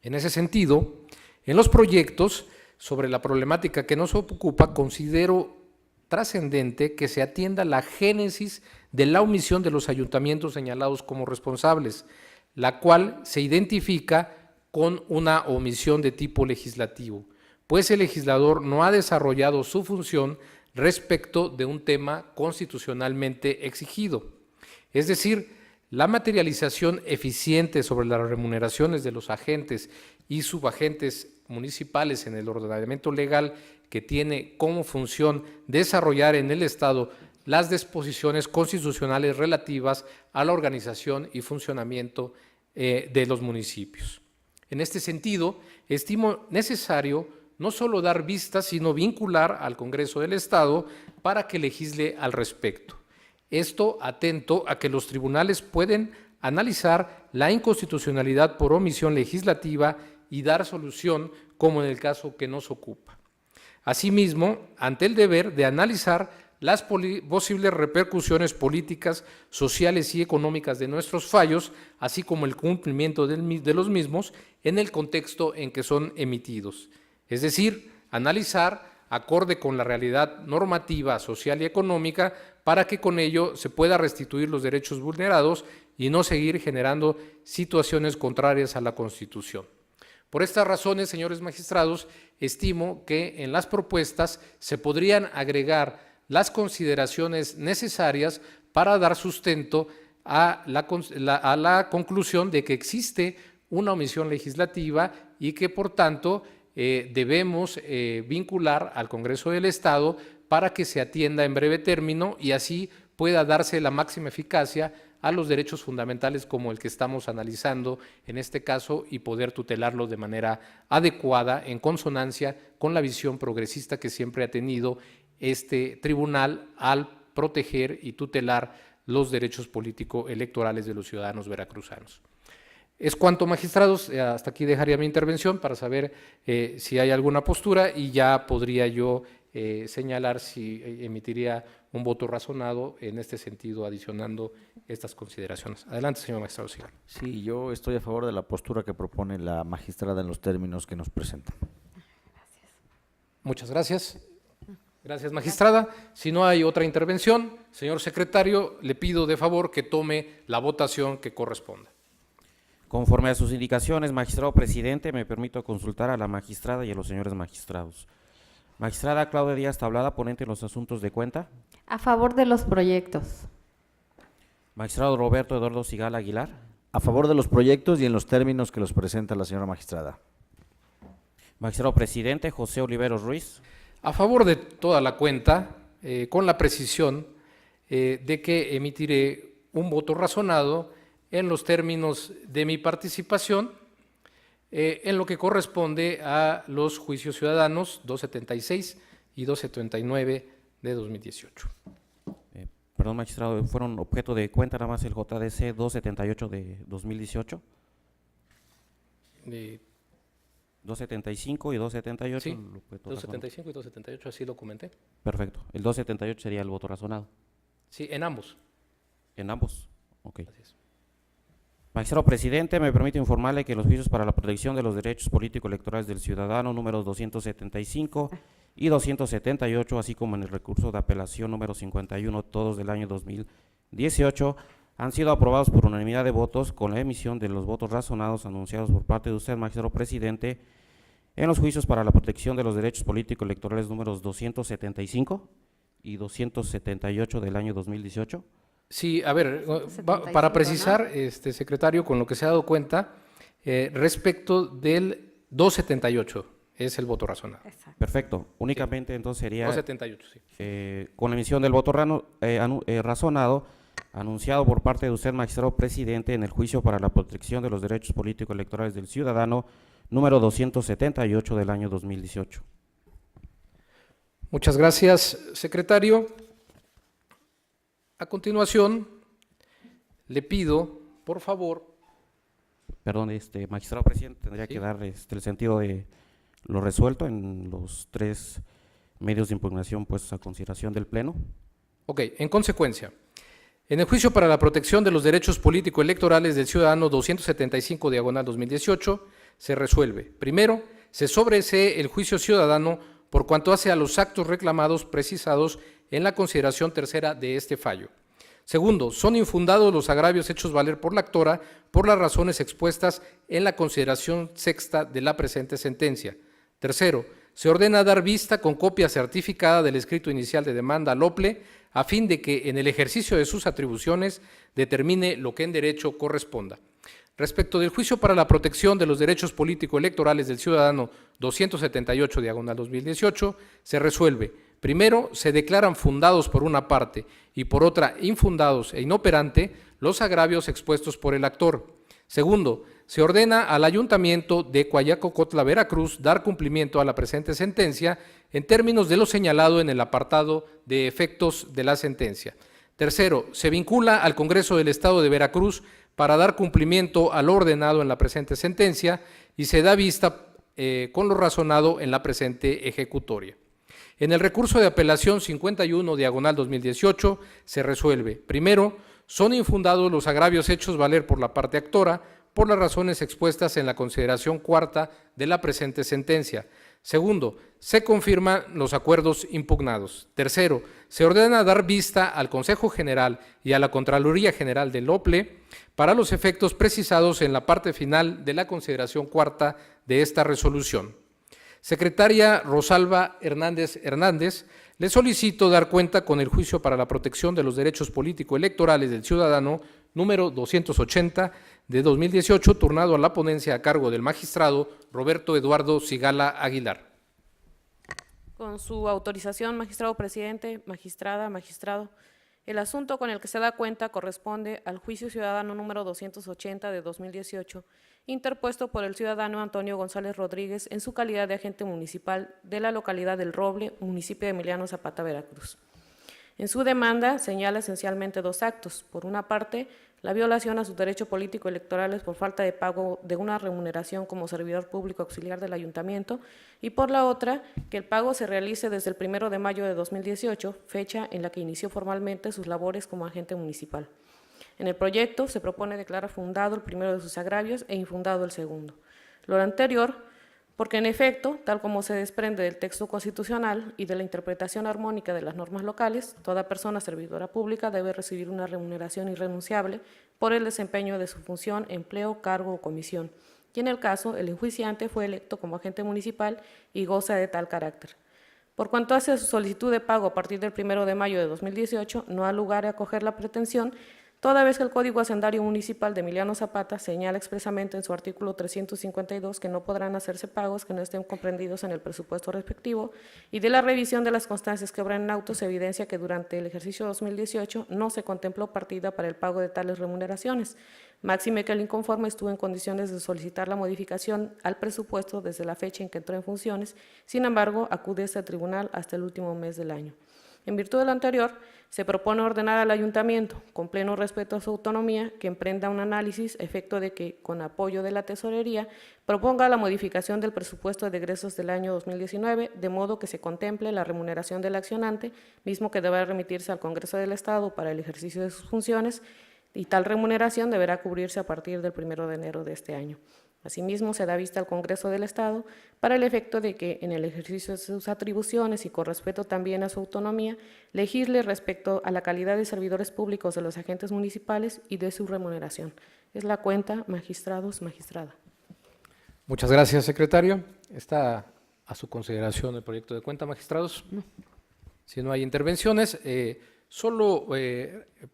En ese sentido, en los proyectos sobre la problemática que nos ocupa, considero trascendente que se atienda la génesis de la omisión de los ayuntamientos señalados como responsables, la cual se identifica con una omisión de tipo legislativo, pues el legislador no ha desarrollado su función respecto de un tema constitucionalmente exigido. Es decir, la materialización eficiente sobre las remuneraciones de los agentes y subagentes municipales en el ordenamiento legal que tiene como función desarrollar en el Estado las disposiciones constitucionales relativas a la organización y funcionamiento de los municipios. En este sentido, estimo necesario no solo dar vista, sino vincular al Congreso del Estado para que legisle al respecto. Esto atento a que los tribunales pueden analizar la inconstitucionalidad por omisión legislativa y dar solución, como en el caso que nos ocupa. Asimismo, ante el deber de analizar las posibles repercusiones políticas, sociales y económicas de nuestros fallos, así como el cumplimiento de los mismos en el contexto en que son emitidos. Es decir, analizar acorde con la realidad normativa, social y económica para que con ello se pueda restituir los derechos vulnerados y no seguir generando situaciones contrarias a la Constitución. Por estas razones, señores magistrados, estimo que en las propuestas se podrían agregar las consideraciones necesarias para dar sustento a la conclusión de que existe una omisión legislativa y que, por tanto, debemos vincular al Congreso del Estado para que se atienda en breve término y así pueda darse la máxima eficacia a los derechos fundamentales como el que estamos analizando en este caso y poder tutelarlos de manera adecuada en consonancia con la visión progresista que siempre ha tenido este tribunal al proteger y tutelar los derechos político-electorales de los ciudadanos veracruzanos. Es cuanto, magistrados, hasta aquí dejaría mi intervención para saber si hay alguna postura y ya podría yo señalar si emitiría un voto razonado en este sentido, adicionando estas consideraciones. Adelante, señor magistrado Sigal. Sí, yo estoy a favor de la postura que propone la magistrada en los términos que nos presenta. Muchas gracias. Gracias, magistrada. Si no hay otra intervención, señor secretario, le pido de favor que tome la votación que corresponda. Conforme a sus indicaciones, magistrado presidente, me permito consultar a la magistrada y a los señores magistrados. Magistrada Claudia Díaz Tablada, ponente en los asuntos de cuenta. A favor de los proyectos. Magistrado Roberto Eduardo Sigala Aguilar. A favor de los proyectos y en los términos que los presenta la señora magistrada. Magistrado presidente José Oliveros Ruiz. A favor de toda la cuenta, con la precisión de que emitiré un voto razonado en los términos de mi participación en lo que corresponde a los juicios ciudadanos 276 y 279 de 2018. Perdón, magistrado, ¿fueron objeto de cuenta nada más el JDC 278 de 2018? 275 y 278. Sí, 275 y 278, así lo comenté. Perfecto. El 278 sería el voto razonado. Sí, en ambos. ¿En ambos? Ok. Gracias. Magistrado presidente, me permite informarle que los juicios para la protección de los derechos político-electorales del ciudadano números 275 y 278, así como en el recurso de apelación número 51, todos del año 2018, han sido aprobados por unanimidad de votos con la emisión de los votos razonados anunciados por parte de usted, magistrado presidente, en los juicios para la protección de los derechos políticos electorales números 275 y 278 del año 2018. Sí, a ver, 75, para ¿no? precisar, secretario, con lo que se ha dado cuenta, respecto del 278, es el voto razonado. Exacto. Perfecto. Únicamente entonces sería 278, sí. con la emisión del voto razonado, anunciado por parte de usted, magistrado presidente, en el juicio para la protección de los derechos políticos electorales del ciudadano número 278 del año 2018. Muchas gracias, secretario. A continuación, le pido, por favor, Perdón, magistrado presidente, tendría Sí. que dar el sentido de lo resuelto en los 3 medios de impugnación puestos a consideración del Pleno. ok, en consecuencia, en el juicio para la protección de los derechos político-electorales del ciudadano 275/2018, se resuelve. Primero, se sobresee el juicio ciudadano por cuanto hace a los actos reclamados precisados en la consideración tercera de este fallo. Segundo, son infundados los agravios hechos valer por la actora por las razones expuestas en la consideración sexta de la presente sentencia. Tercero, se ordena dar vista con copia certificada del escrito inicial de demanda al OPLE a fin de que en el ejercicio de sus atribuciones determine lo que en derecho corresponda. Respecto del juicio para la protección de los derechos político-electorales del ciudadano 278/2018, se resuelve. Primero, se declaran fundados por una parte y por otra infundados e inoperante los agravios expuestos por el actor. Segundo, se ordena al Ayuntamiento de Coayacocotla, Veracruz, dar cumplimiento a la presente sentencia en términos de lo señalado en el apartado de efectos de la sentencia. Tercero, se vincula al Congreso del Estado de Veracruz para dar cumplimiento a lo ordenado en la presente sentencia y se da vista con lo razonado en la presente ejecutoria. En el recurso de apelación 51/2018 se resuelve. Primero, son infundados los agravios hechos valer por la parte actora por las razones expuestas en la consideración cuarta de la presente sentencia. Segundo, se confirman los acuerdos impugnados. Tercero, se ordena dar vista al Consejo General y a la Contraloría General del OPLE para los efectos precisados en la parte final de la consideración cuarta de esta resolución. Secretaria Rosalba Hernández, le solicito dar cuenta con el juicio para la protección de los derechos político-electorales del ciudadano número 280/2018, turnado a la ponencia a cargo del magistrado Roberto Eduardo Sigala Aguilar. Con su autorización, magistrado presidente, magistrada, magistrado, el asunto con el que se da cuenta corresponde al juicio ciudadano número 280/2018, interpuesto por el ciudadano Antonio González Rodríguez en su calidad de agente municipal de la localidad del Roble, municipio de Emiliano Zapata, Veracruz. En su demanda señala esencialmente 2 actos. Por una parte, la violación a sus derechos políticos electorales por falta de pago de una remuneración como servidor público auxiliar del ayuntamiento, y por la otra, que el pago se realice desde el 1 de mayo de 2018, fecha en la que inició formalmente sus labores como agente municipal. En el proyecto se propone declarar fundado el primero de sus agravios e infundado el segundo. Lo anterior, porque en efecto, tal como se desprende del texto constitucional y de la interpretación armónica de las normas locales, toda persona servidora pública debe recibir una remuneración irrenunciable por el desempeño de su función, empleo, cargo o comisión, y en el caso, el enjuiciante fue electo como agente municipal y goza de tal carácter. Por cuanto hace su solicitud de pago a partir del 1 de mayo de 2018, no ha lugar a acoger la pretensión, toda vez que el Código Hacendario Municipal de Emiliano Zapata señala expresamente en su artículo 352 que no podrán hacerse pagos que no estén comprendidos en el presupuesto respectivo, y de la revisión de las constancias que obran en auto se evidencia que durante el ejercicio 2018 no se contempló partida para el pago de tales remuneraciones, máxime que el inconforme estuvo en condiciones de solicitar la modificación al presupuesto desde la fecha en que entró en funciones. Sin embargo, acude a este tribunal hasta el último mes del año. En virtud de lo anterior, se propone ordenar al Ayuntamiento, con pleno respeto a su autonomía, que emprenda un análisis a efecto de que, con apoyo de la Tesorería, proponga la modificación del presupuesto de egresos del año 2019, de modo que se contemple la remuneración del accionante, mismo que deberá remitirse al Congreso del Estado para el ejercicio de sus funciones, y tal remuneración deberá cubrirse a partir del 1 de enero de este año. Asimismo, se da vista al Congreso del Estado para el efecto de que, en el ejercicio de sus atribuciones y con respeto también a su autonomía, legisle respecto a la calidad de servidores públicos de los agentes municipales y de su remuneración. Es la cuenta, magistrados, magistrada. Muchas gracias, secretario. ¿Está a su consideración el proyecto de cuenta, magistrados? No. Si no hay intervenciones, solo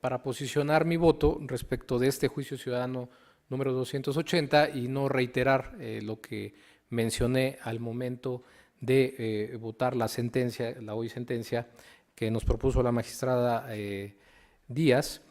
para posicionar mi voto respecto de este juicio ciudadano número 280 y no reiterar lo que mencioné al momento de votar la sentencia, la hoy sentencia que nos propuso la magistrada Díaz.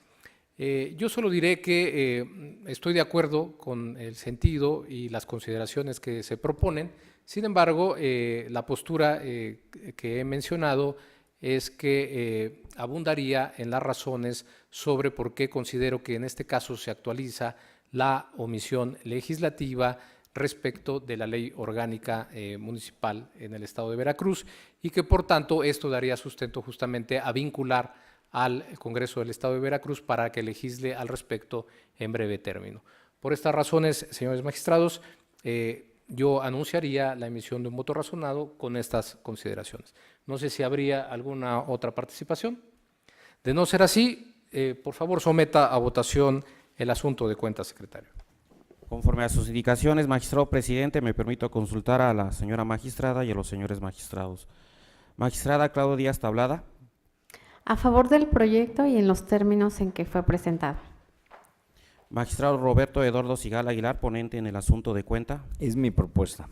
Yo solo diré que estoy de acuerdo con el sentido y las consideraciones que se proponen. Sin embargo, la postura que he mencionado es que abundaría en las razones sobre por qué considero que en este caso se actualiza la omisión legislativa respecto de la ley orgánica municipal en el estado de Veracruz y que por tanto esto daría sustento justamente a vincular al Congreso del Estado de Veracruz para que legisle al respecto en breve término. Por estas razones, señores magistrados, yo anunciaría la emisión de un voto razonado con estas consideraciones. No sé si habría alguna otra participación. De no ser así, por favor, someta a votación el asunto de cuenta, secretario. Conforme a sus indicaciones, magistrado presidente, me permito consultar a la señora magistrada y a los señores magistrados. Magistrada Claudia Díaz Tablada. A favor del proyecto y en los términos en que fue presentado. Magistrado Roberto Eduardo Sigala Aguilar, ponente en el asunto de cuenta. Es mi propuesta.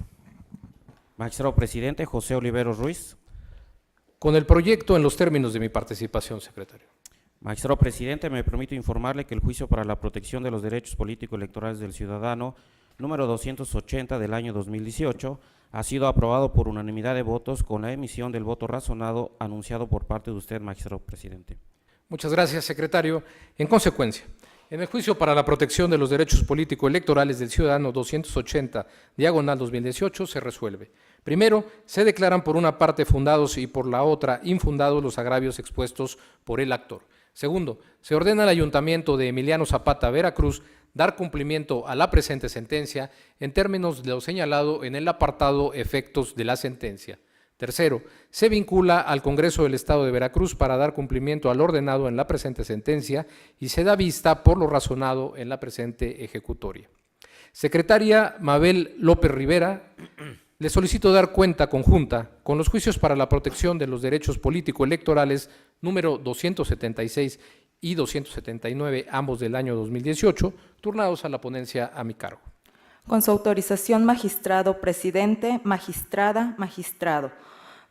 Magistrado presidente José Oliveros Ruiz. Con el proyecto en los términos de mi participación, secretario. Magistrado presidente, me permito informarle que el juicio para la protección de los derechos político-electorales del ciudadano número 280 del año 2018 ha sido aprobado por unanimidad de votos con la emisión del voto razonado anunciado por parte de usted, magistrado presidente. Muchas gracias, secretario. En consecuencia, en el juicio para la protección de los derechos político-electorales del ciudadano 280/2018 se resuelve. Primero, se declaran por una parte fundados y por la otra infundados los agravios expuestos por el actor. Segundo, se ordena al Ayuntamiento de Emiliano Zapata, Veracruz, dar cumplimiento a la presente sentencia en términos de lo señalado en el apartado efectos de la sentencia. Tercero, se vincula al Congreso del Estado de Veracruz para dar cumplimiento al ordenado en la presente sentencia y se da vista por lo razonado en la presente ejecutoria. Secretaria Mabel López Rivera, le solicito dar cuenta conjunta con los juicios para la protección de los derechos político-electorales número 276 y 279, ambos del año 2018, turnados a la ponencia a mi cargo. Con su autorización, magistrado presidente, magistrada, magistrado.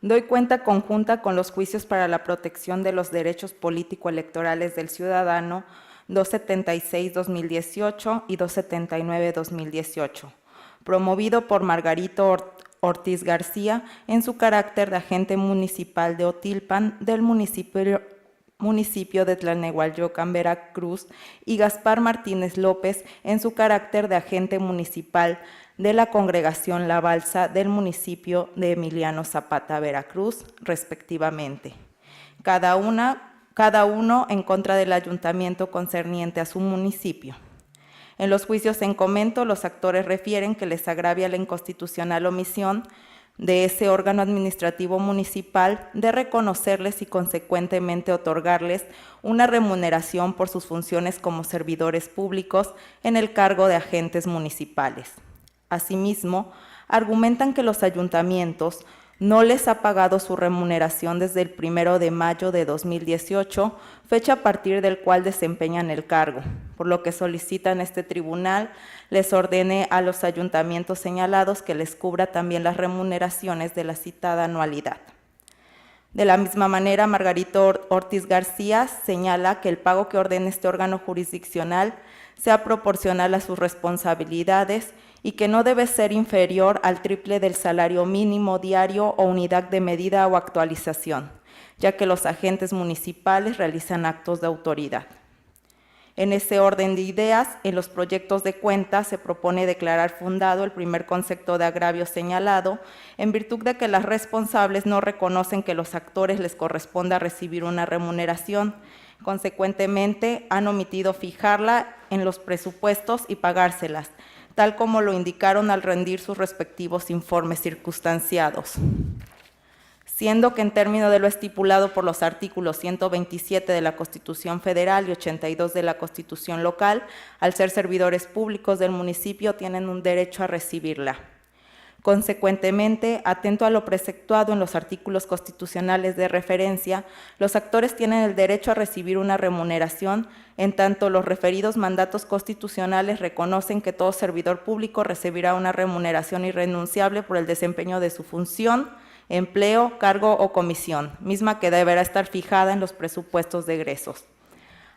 Doy cuenta conjunta con los juicios para la protección de los derechos político-electorales del ciudadano 276-2018 y 279-2018, promovido por Margarito Ortiz García en su carácter de agente municipal de Otilpan del municipio de Tlalnehualyocan, Veracruz, y Gaspar Martínez López en su carácter de agente municipal de la Congregación La Balsa del municipio de Emiliano Zapata, Veracruz, respectivamente. Cada uno en contra del ayuntamiento concerniente a su municipio. En los juicios en comento, los actores refieren que les agravia la inconstitucional omisión de ese órgano administrativo municipal de reconocerles y consecuentemente otorgarles una remuneración por sus funciones como servidores públicos en el cargo de agentes municipales. Asimismo, argumentan que los ayuntamientos no les ha pagado su remuneración desde el 1 de mayo de 2018, fecha a partir del cual desempeñan el cargo, por lo que solicitan este tribunal les ordene a los ayuntamientos señalados que les cubra también las remuneraciones de la citada anualidad. De la misma manera, Margarito Ortiz García señala que el pago que ordena este órgano jurisdiccional sea proporcional a sus responsabilidades y que no debe ser inferior al triple del salario mínimo diario o unidad de medida o actualización, ya que los agentes municipales realizan actos de autoridad. En ese orden de ideas, en los proyectos de cuenta se propone declarar fundado el primer concepto de agravio señalado, en virtud de que las responsables no reconocen que los actores les corresponda recibir una remuneración. Consecuentemente, han omitido fijarla en los presupuestos y pagárselas, tal como lo indicaron al rendir sus respectivos informes circunstanciados. Siendo que en términos de lo estipulado por los artículos 127 de la Constitución Federal y 82 de la Constitución Local, al ser servidores públicos del municipio tienen un derecho a recibirla. Consecuentemente, atento a lo preceptuado en los artículos constitucionales de referencia, los actores tienen el derecho a recibir una remuneración, en tanto los referidos mandatos constitucionales reconocen que todo servidor público recibirá una remuneración irrenunciable por el desempeño de su función, empleo, cargo o comisión, misma que deberá estar fijada en los presupuestos de egresos.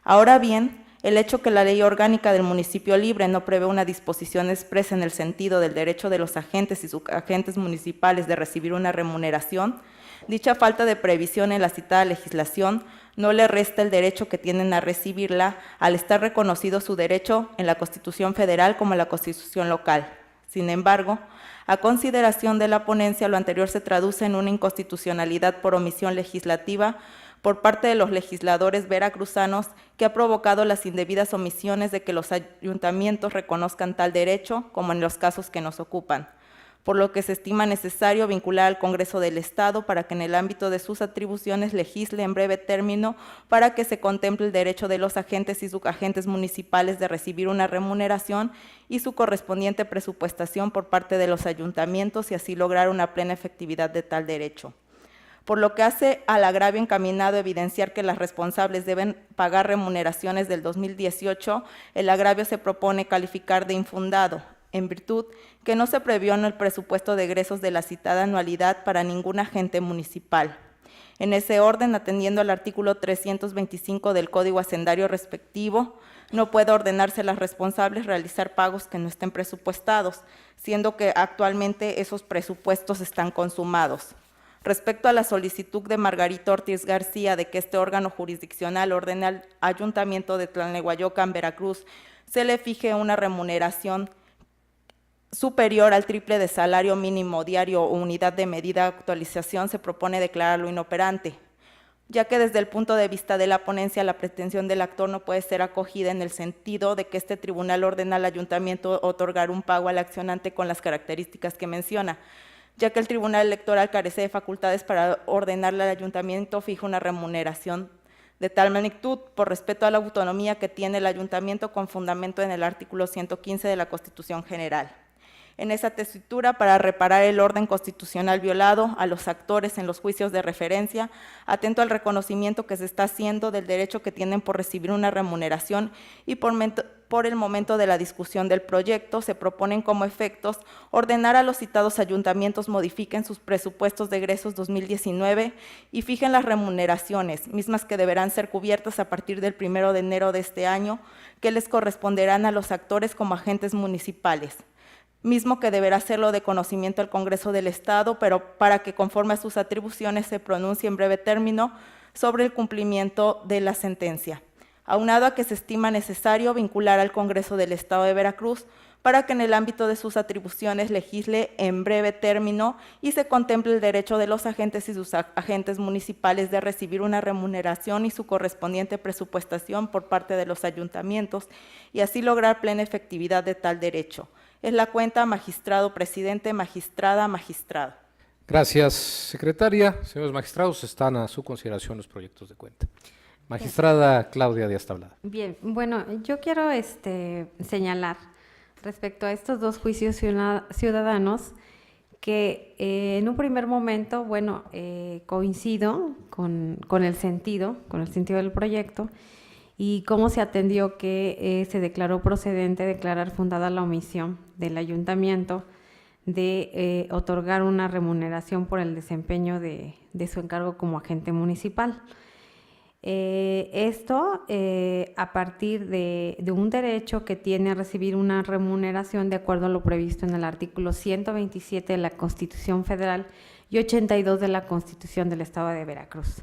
Ahora bien, el hecho que la Ley Orgánica del Municipio Libre no prevé una disposición expresa en el sentido del derecho de los agentes y subagentes municipales de recibir una remuneración, dicha falta de previsión en la citada legislación no le resta el derecho que tienen a recibirla al estar reconocido su derecho en la Constitución Federal como en la Constitución local. Sin embargo, a consideración de la ponencia, lo anterior se traduce en una inconstitucionalidad por omisión legislativa por parte de los legisladores veracruzanos que ha provocado las indebidas omisiones de que los ayuntamientos reconozcan tal derecho, como en los casos que nos ocupan, por lo que se estima necesario vincular al Congreso del Estado para que en el ámbito de sus atribuciones legisle en breve término para que se contemple el derecho de los agentes y subagentes municipales de recibir una remuneración y su correspondiente presupuestación por parte de los ayuntamientos y así lograr una plena efectividad de tal derecho. Por lo que hace al agravio encaminado a evidenciar que las responsables deben pagar remuneraciones del 2018, el agravio se propone calificar de infundado, en virtud que no se previó en el presupuesto de egresos de la citada anualidad para ningún agente municipal. En ese orden, atendiendo al artículo 325 del Código Hacendario respectivo, no puede ordenarse a las responsables realizar pagos que no estén presupuestados, siendo que actualmente esos presupuestos están consumados. Respecto a la solicitud de Margarito Ortiz García de que este órgano jurisdiccional ordene al Ayuntamiento de Tlalnehuayocan, Veracruz, se le fije una remuneración superior al triple de salario mínimo diario o unidad de medida de actualización, se propone declararlo inoperante, ya que desde el punto de vista de la ponencia, la pretensión del actor no puede ser acogida en el sentido de que este tribunal ordena al Ayuntamiento otorgar un pago al accionante con las características que menciona, ya que el Tribunal Electoral carece de facultades para ordenarle al Ayuntamiento fija una remuneración de tal magnitud por respeto a la autonomía que tiene el Ayuntamiento con fundamento en el artículo 115 de la Constitución General. En esa tesitura, para reparar el orden constitucional violado a los actores en los juicios de referencia, atento al reconocimiento que se está haciendo del derecho que tienen por recibir una remuneración y por el momento de la discusión del proyecto, se proponen como efectos ordenar a los citados ayuntamientos modifiquen sus presupuestos de egresos 2019 y fijen las remuneraciones, mismas que deberán ser cubiertas a partir del 1 de enero de este año, que les corresponderán a los actores como agentes municipales, mismo que deberá hacerlo de conocimiento al Congreso del Estado, pero para que conforme a sus atribuciones se pronuncie en breve término sobre el cumplimiento de la sentencia. Aunado a que se estima necesario vincular al Congreso del Estado de Veracruz para que en el ámbito de sus atribuciones legisle en breve término y se contemple el derecho de los agentes y sus agentes municipales de recibir una remuneración y su correspondiente presupuestación por parte de los ayuntamientos y así lograr plena efectividad de tal derecho. Es la cuenta, magistrado presidente, magistrada, magistrado. Gracias, secretaria. Señores magistrados, están a su consideración los proyectos de cuenta. Magistrada Claudia Díaz Tablada. Bien, bueno, yo quiero señalar respecto a estos dos juicios ciudadanos que en un primer momento, bueno, coincido con el sentido del proyecto y cómo se atendió que se declaró procedente declarar fundada la omisión del ayuntamiento de otorgar una remuneración por el desempeño de su encargo como agente municipal. Esto a partir de un derecho que tiene a recibir una remuneración de acuerdo a lo previsto en el artículo 127 de la Constitución Federal y 82 de la Constitución del Estado de Veracruz.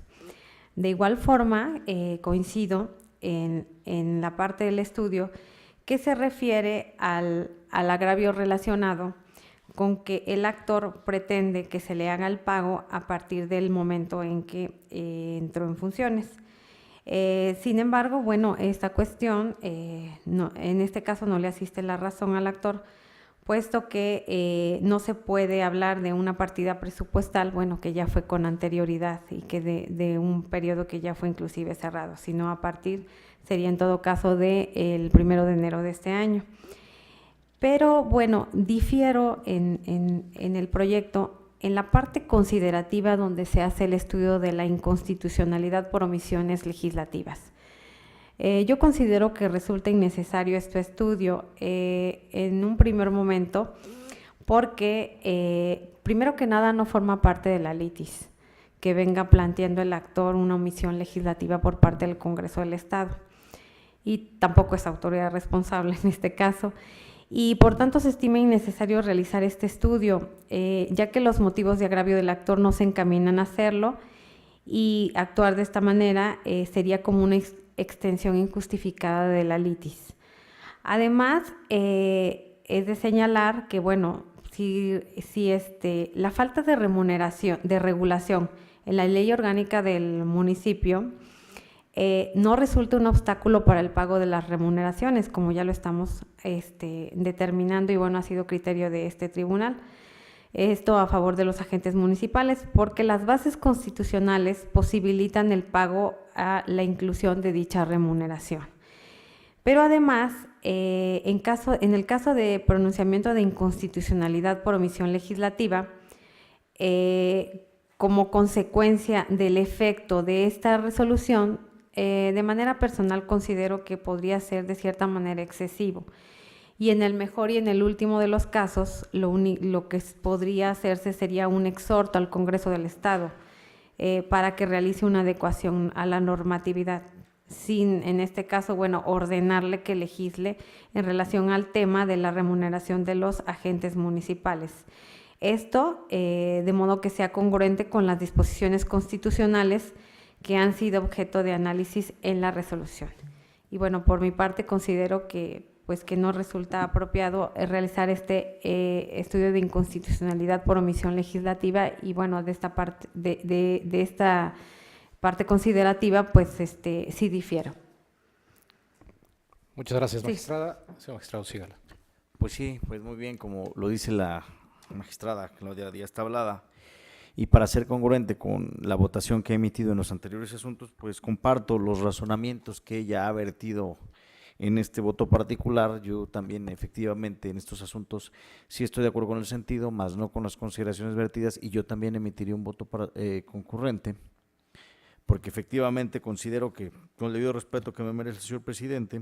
De igual forma, coincido en la parte del estudio que se refiere al agravio relacionado con que el actor pretende que se le haga el pago a partir del momento en que entró en funciones. Sin embargo, bueno, esta cuestión, en este caso no le asiste la razón al actor, puesto que no se puede hablar de una partida presupuestal, bueno, que ya fue con anterioridad y que de un periodo que ya fue inclusive cerrado, sino a partir, sería en todo caso, del 1 de enero de este año. Pero bueno, difiero en el proyecto en la parte considerativa donde se hace el estudio de la inconstitucionalidad por omisiones legislativas. Yo considero que resulta innecesario este estudio en un primer momento porque, primero que nada, no forma parte de la litis que venga planteando el actor una omisión legislativa por parte del Congreso del Estado, y tampoco es autoridad responsable en este caso, y por tanto se estima innecesario realizar este estudio, ya que los motivos de agravio del actor no se encaminan a hacerlo, y actuar de esta manera sería como una extensión injustificada de la litis. Además, es de señalar que, bueno, si la falta de remuneración, de regulación en la ley orgánica del municipio no resulta un obstáculo para el pago de las remuneraciones, como ya lo estamos determinando, y bueno, ha sido criterio de este tribunal. Esto a favor de los agentes municipales, porque las bases constitucionales posibilitan el pago a la inclusión de dicha remuneración. Pero además, en el caso de pronunciamiento de inconstitucionalidad por omisión legislativa, como consecuencia del efecto de esta resolución, de manera personal considero que podría ser de cierta manera excesivo. Y en el mejor y en el último de los casos, lo que podría hacerse sería un exhorto al Congreso del Estado para que realice una adecuación a la normatividad, sin, en este caso, bueno, ordenarle que legisle en relación al tema de la remuneración de los agentes municipales. Esto de modo que sea congruente con las disposiciones constitucionales que han sido objeto de análisis en la resolución. Y bueno, por mi parte considero que no resulta apropiado realizar este estudio de inconstitucionalidad por omisión legislativa, y bueno, de esta parte de esta parte considerativa, pues sí difiero. Muchas gracias, Sí. magistrada. Señor magistrado Sigala. Pues sí, pues muy bien, como lo dice la magistrada Claudia Díaz Tablada, y para ser congruente con la votación que he emitido en los anteriores asuntos, pues comparto los razonamientos que ella ha vertido en este voto particular. Yo también efectivamente en estos asuntos sí estoy de acuerdo con el sentido, más no con las consideraciones vertidas, y yo también emitiría un voto concurrente, porque efectivamente considero que, con el debido respeto que me merece el señor presidente,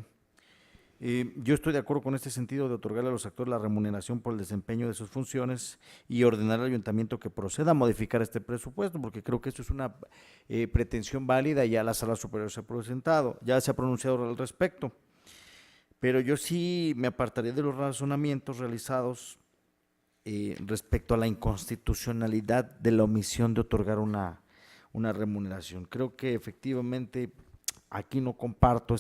yo estoy de acuerdo con este sentido de otorgarle a los actores la remuneración por el desempeño de sus funciones y ordenar al ayuntamiento que proceda a modificar este presupuesto, porque creo que esto es una pretensión válida y ya la Sala Superior se ha presentado, ya se ha pronunciado al respecto. Pero yo sí me apartaría de los razonamientos realizados respecto a la inconstitucionalidad de la omisión de otorgar una remuneración. Creo que efectivamente aquí no comparto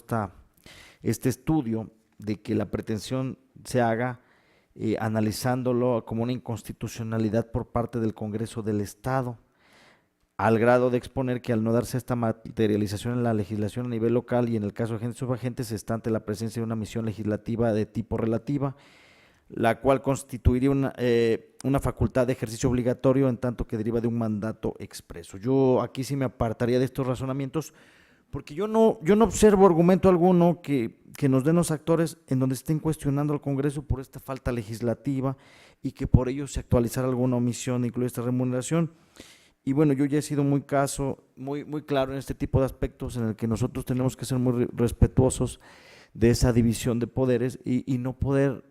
este estudio de que la pretensión se haga analizándolo como una inconstitucionalidad por parte del Congreso del Estado, al grado de exponer que al no darse esta materialización en la legislación a nivel local y en el caso de agentes subagentes se está ante la presencia de una misión legislativa de tipo relativa, la cual constituiría una facultad de ejercicio obligatorio en tanto que deriva de un mandato expreso. Yo aquí sí me apartaría de estos razonamientos, porque yo no observo argumento alguno que nos den los actores en donde estén cuestionando al Congreso por esta falta legislativa y que por ello se actualizara alguna omisión de incluir esta remuneración. Y bueno, yo ya he sido muy claro en este tipo de aspectos en el que nosotros tenemos que ser muy respetuosos de esa división de poderes y no poder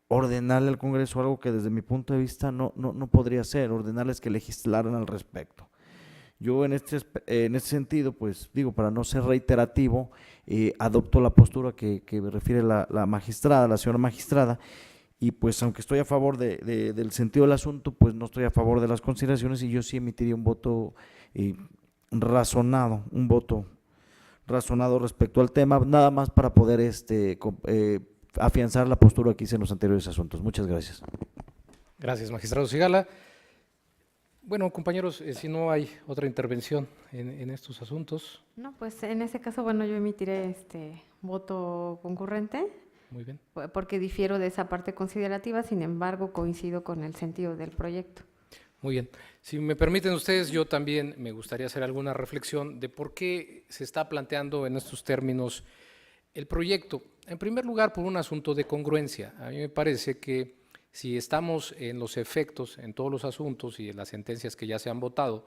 ordenarle al Congreso algo que desde mi punto de vista no podría ser, ordenarles que legislaran al respecto. Yo en este sentido, pues digo, para no ser reiterativo, adopto la postura que me refiere la señora magistrada, y pues aunque estoy a favor del sentido del asunto, pues no estoy a favor de las consideraciones, y yo sí emitiría un voto razonado, respecto al tema, nada más para poder afianzar la postura que hice en los anteriores asuntos. Muchas gracias. Gracias, magistrado Sigala. Bueno, compañeros, si no hay otra intervención en estos asuntos. No, pues en ese caso, bueno, yo emitiré voto concurrente. Muy bien. Porque difiero de esa parte considerativa, sin embargo, coincido con el sentido del proyecto. Muy bien. Si me permiten ustedes, yo también me gustaría hacer alguna reflexión de por qué se está planteando en estos términos el proyecto. En primer lugar, por un asunto de congruencia. A mí me parece que si estamos en los efectos, en todos los asuntos y en las sentencias que ya se han votado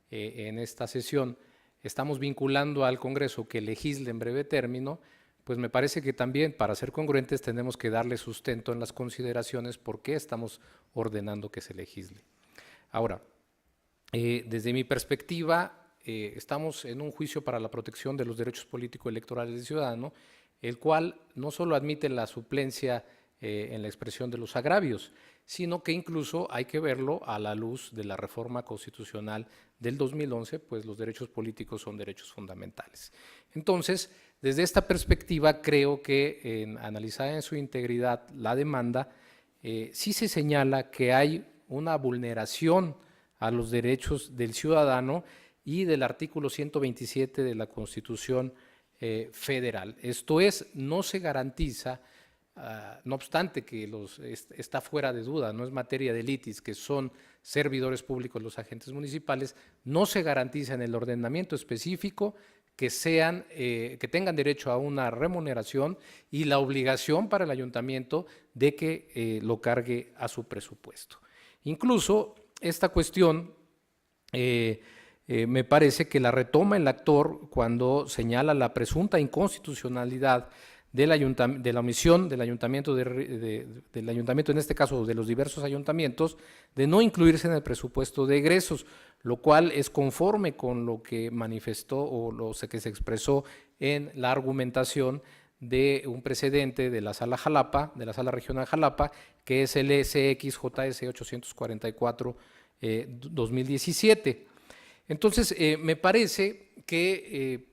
en esta sesión, estamos vinculando al Congreso que legisle en breve término, pues me parece que también para ser congruentes tenemos que darle sustento en las consideraciones por qué estamos ordenando que se legisle. Ahora, desde mi perspectiva, estamos en un juicio para la protección de los derechos político-electorales del ciudadano, el cual no solo admite la suplencia en la expresión de los agravios, sino que incluso hay que verlo a la luz de la reforma constitucional del 2011, pues los derechos políticos son derechos fundamentales. Entonces, desde esta perspectiva, creo que analizada en su integridad la demanda, sí se señala que hay una vulneración a los derechos del ciudadano y del artículo 127 de la Constitución Federal. Esto es, no se garantiza, no obstante que está fuera de duda, no es materia de litis, que son servidores públicos los agentes municipales, no se garantiza en el ordenamiento específico que tengan derecho a una remuneración y la obligación para el ayuntamiento de que lo cargue a su presupuesto. Incluso esta cuestión me parece que la retoma el actor cuando señala la presunta inconstitucionalidad de la omisión del ayuntamiento, del ayuntamiento, en este caso de los diversos ayuntamientos, de no incluirse en el presupuesto de egresos, lo cual es conforme con lo que manifestó o lo que se expresó en la argumentación de un precedente de la Sala Jalapa, de la Sala Regional Jalapa, que es el SXJS 844-2017. Entonces, me parece que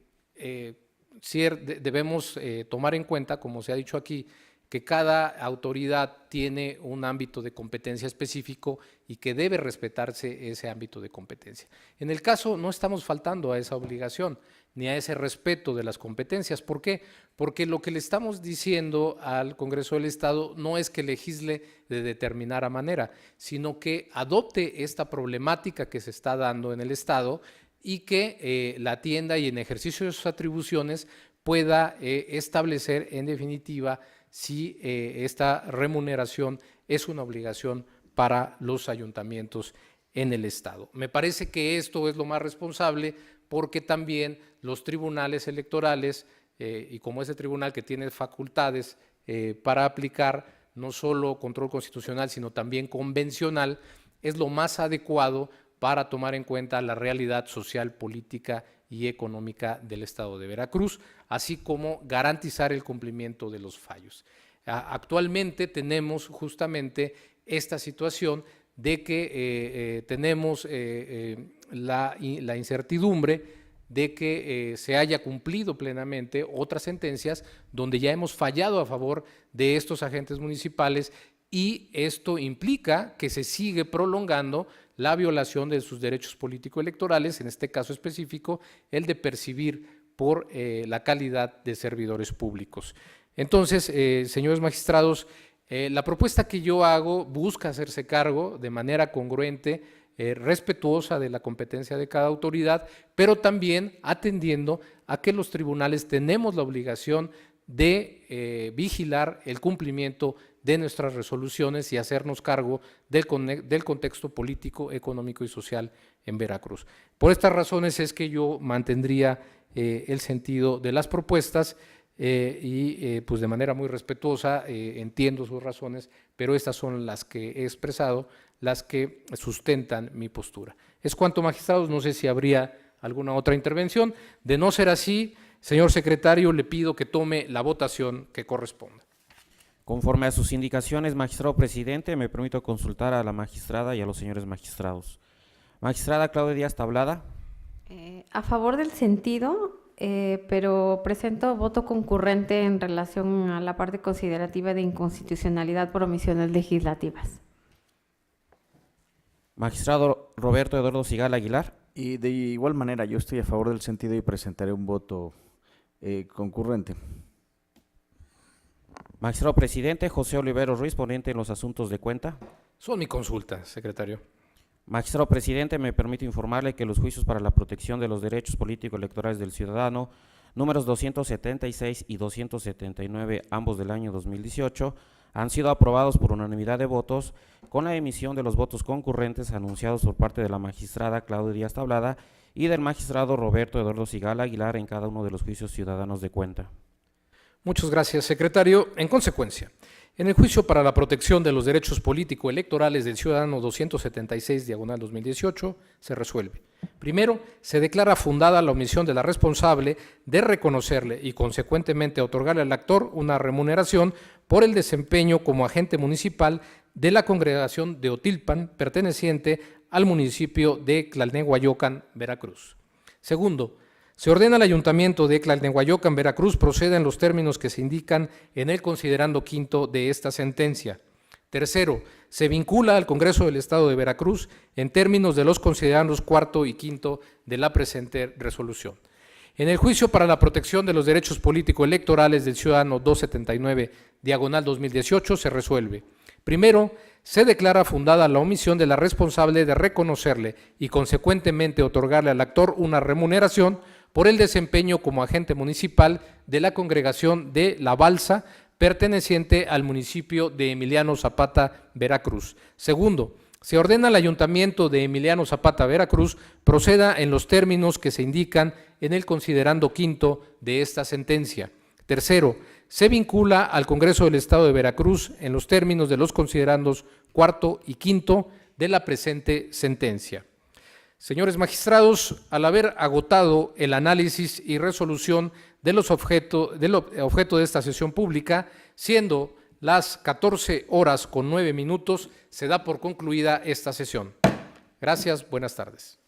debemos tomar en cuenta, como se ha dicho aquí, que cada autoridad tiene un ámbito de competencia específico y que debe respetarse ese ámbito de competencia. En el caso, no estamos faltando a esa obligación ni a ese respeto de las competencias. ¿Por qué? Porque lo que le estamos diciendo al Congreso del Estado no es que legisle de determinada manera, sino que adopte esta problemática que se está dando en el Estado y que la atienda y en ejercicio de sus atribuciones pueda establecer en definitiva si esta remuneración es una obligación para los ayuntamientos en el Estado. Me parece que esto es lo más responsable porque también los tribunales electorales, y como ese tribunal que tiene facultades para aplicar no solo control constitucional, sino también convencional, es lo más adecuado para tomar en cuenta la realidad social, política y económica del Estado de Veracruz, así como garantizar el cumplimiento de los fallos. Actualmente tenemos justamente esta situación de que tenemos la incertidumbre de que se haya cumplido plenamente otras sentencias donde ya hemos fallado a favor de estos agentes municipales y esto implica que se sigue prolongando la violación de sus derechos político-electorales, en este caso específico, el de percibir por la calidad de servidores públicos. Entonces, señores magistrados, la propuesta que yo hago busca hacerse cargo de manera congruente, respetuosa de la competencia de cada autoridad, pero también atendiendo a que los tribunales tenemos la obligación de vigilar el cumplimiento de nuestras resoluciones y hacernos cargo del contexto político, económico y social en Veracruz. Por estas razones es que yo mantendría el sentido de las propuestas y pues de manera muy respetuosa entiendo sus razones, pero estas son las que he expresado, las que sustentan mi postura. Es cuanto, magistrados, no sé si habría alguna otra intervención. De no ser así, señor secretario, le pido que tome la votación que corresponda. Conforme a sus indicaciones, magistrado presidente, me permito consultar a la magistrada y a los señores magistrados. Magistrada Claudia Díaz Tablada. A favor del sentido, pero presento voto concurrente en relación a la parte considerativa de inconstitucionalidad por omisiones legislativas. Magistrado Roberto Eduardo Sigala Aguilar. Y de igual manera, yo estoy a favor del sentido y presentaré un voto concurrente. Magistrado presidente José Olivero Ruiz, ponente en los asuntos de cuenta. Son mi consulta, secretario. Magistrado presidente, me permito informarle que los juicios para la protección de los derechos políticos electorales del ciudadano números 276 y 279, ambos del año 2018, han sido aprobados por unanimidad de votos, con la emisión de los votos concurrentes anunciados por parte de la magistrada Claudia Díaz Tablada y del magistrado Roberto Eduardo Sigala Aguilar en cada uno de los juicios ciudadanos de cuenta. Muchas gracias, secretario. En consecuencia, en el juicio para la protección de los derechos político-electorales del ciudadano 276/2018 se resuelve. Primero, se declara fundada la omisión de la responsable de reconocerle y consecuentemente otorgarle al actor una remuneración por el desempeño como agente municipal de la congregación de Otilpan, perteneciente al municipio de Tlalnehuayocan, Veracruz. Segundo, se ordena al Ayuntamiento de Tlalnehuayocan, Veracruz, proceda en los términos que se indican en el considerando quinto de esta sentencia. Tercero, se vincula al Congreso del Estado de Veracruz en términos de los considerandos cuarto y quinto de la presente resolución. En el juicio para la protección de los derechos político-electorales del ciudadano 279/2018 se resuelve. Primero, se declara fundada la omisión de la responsable de reconocerle y consecuentemente otorgarle al actor una remuneración por el desempeño como agente municipal de la congregación de La Balsa, perteneciente al municipio de Emiliano Zapata, Veracruz. Segundo, se ordena al Ayuntamiento de Emiliano Zapata, Veracruz, proceda en los términos que se indican en el considerando quinto de esta sentencia. Tercero, se vincula al Congreso del Estado de Veracruz en los términos de los considerandos cuarto y quinto de la presente sentencia. Señores magistrados, al haber agotado el análisis y resolución del objeto de esta sesión pública, siendo las 14:09, se da por concluida esta sesión. Gracias, buenas tardes.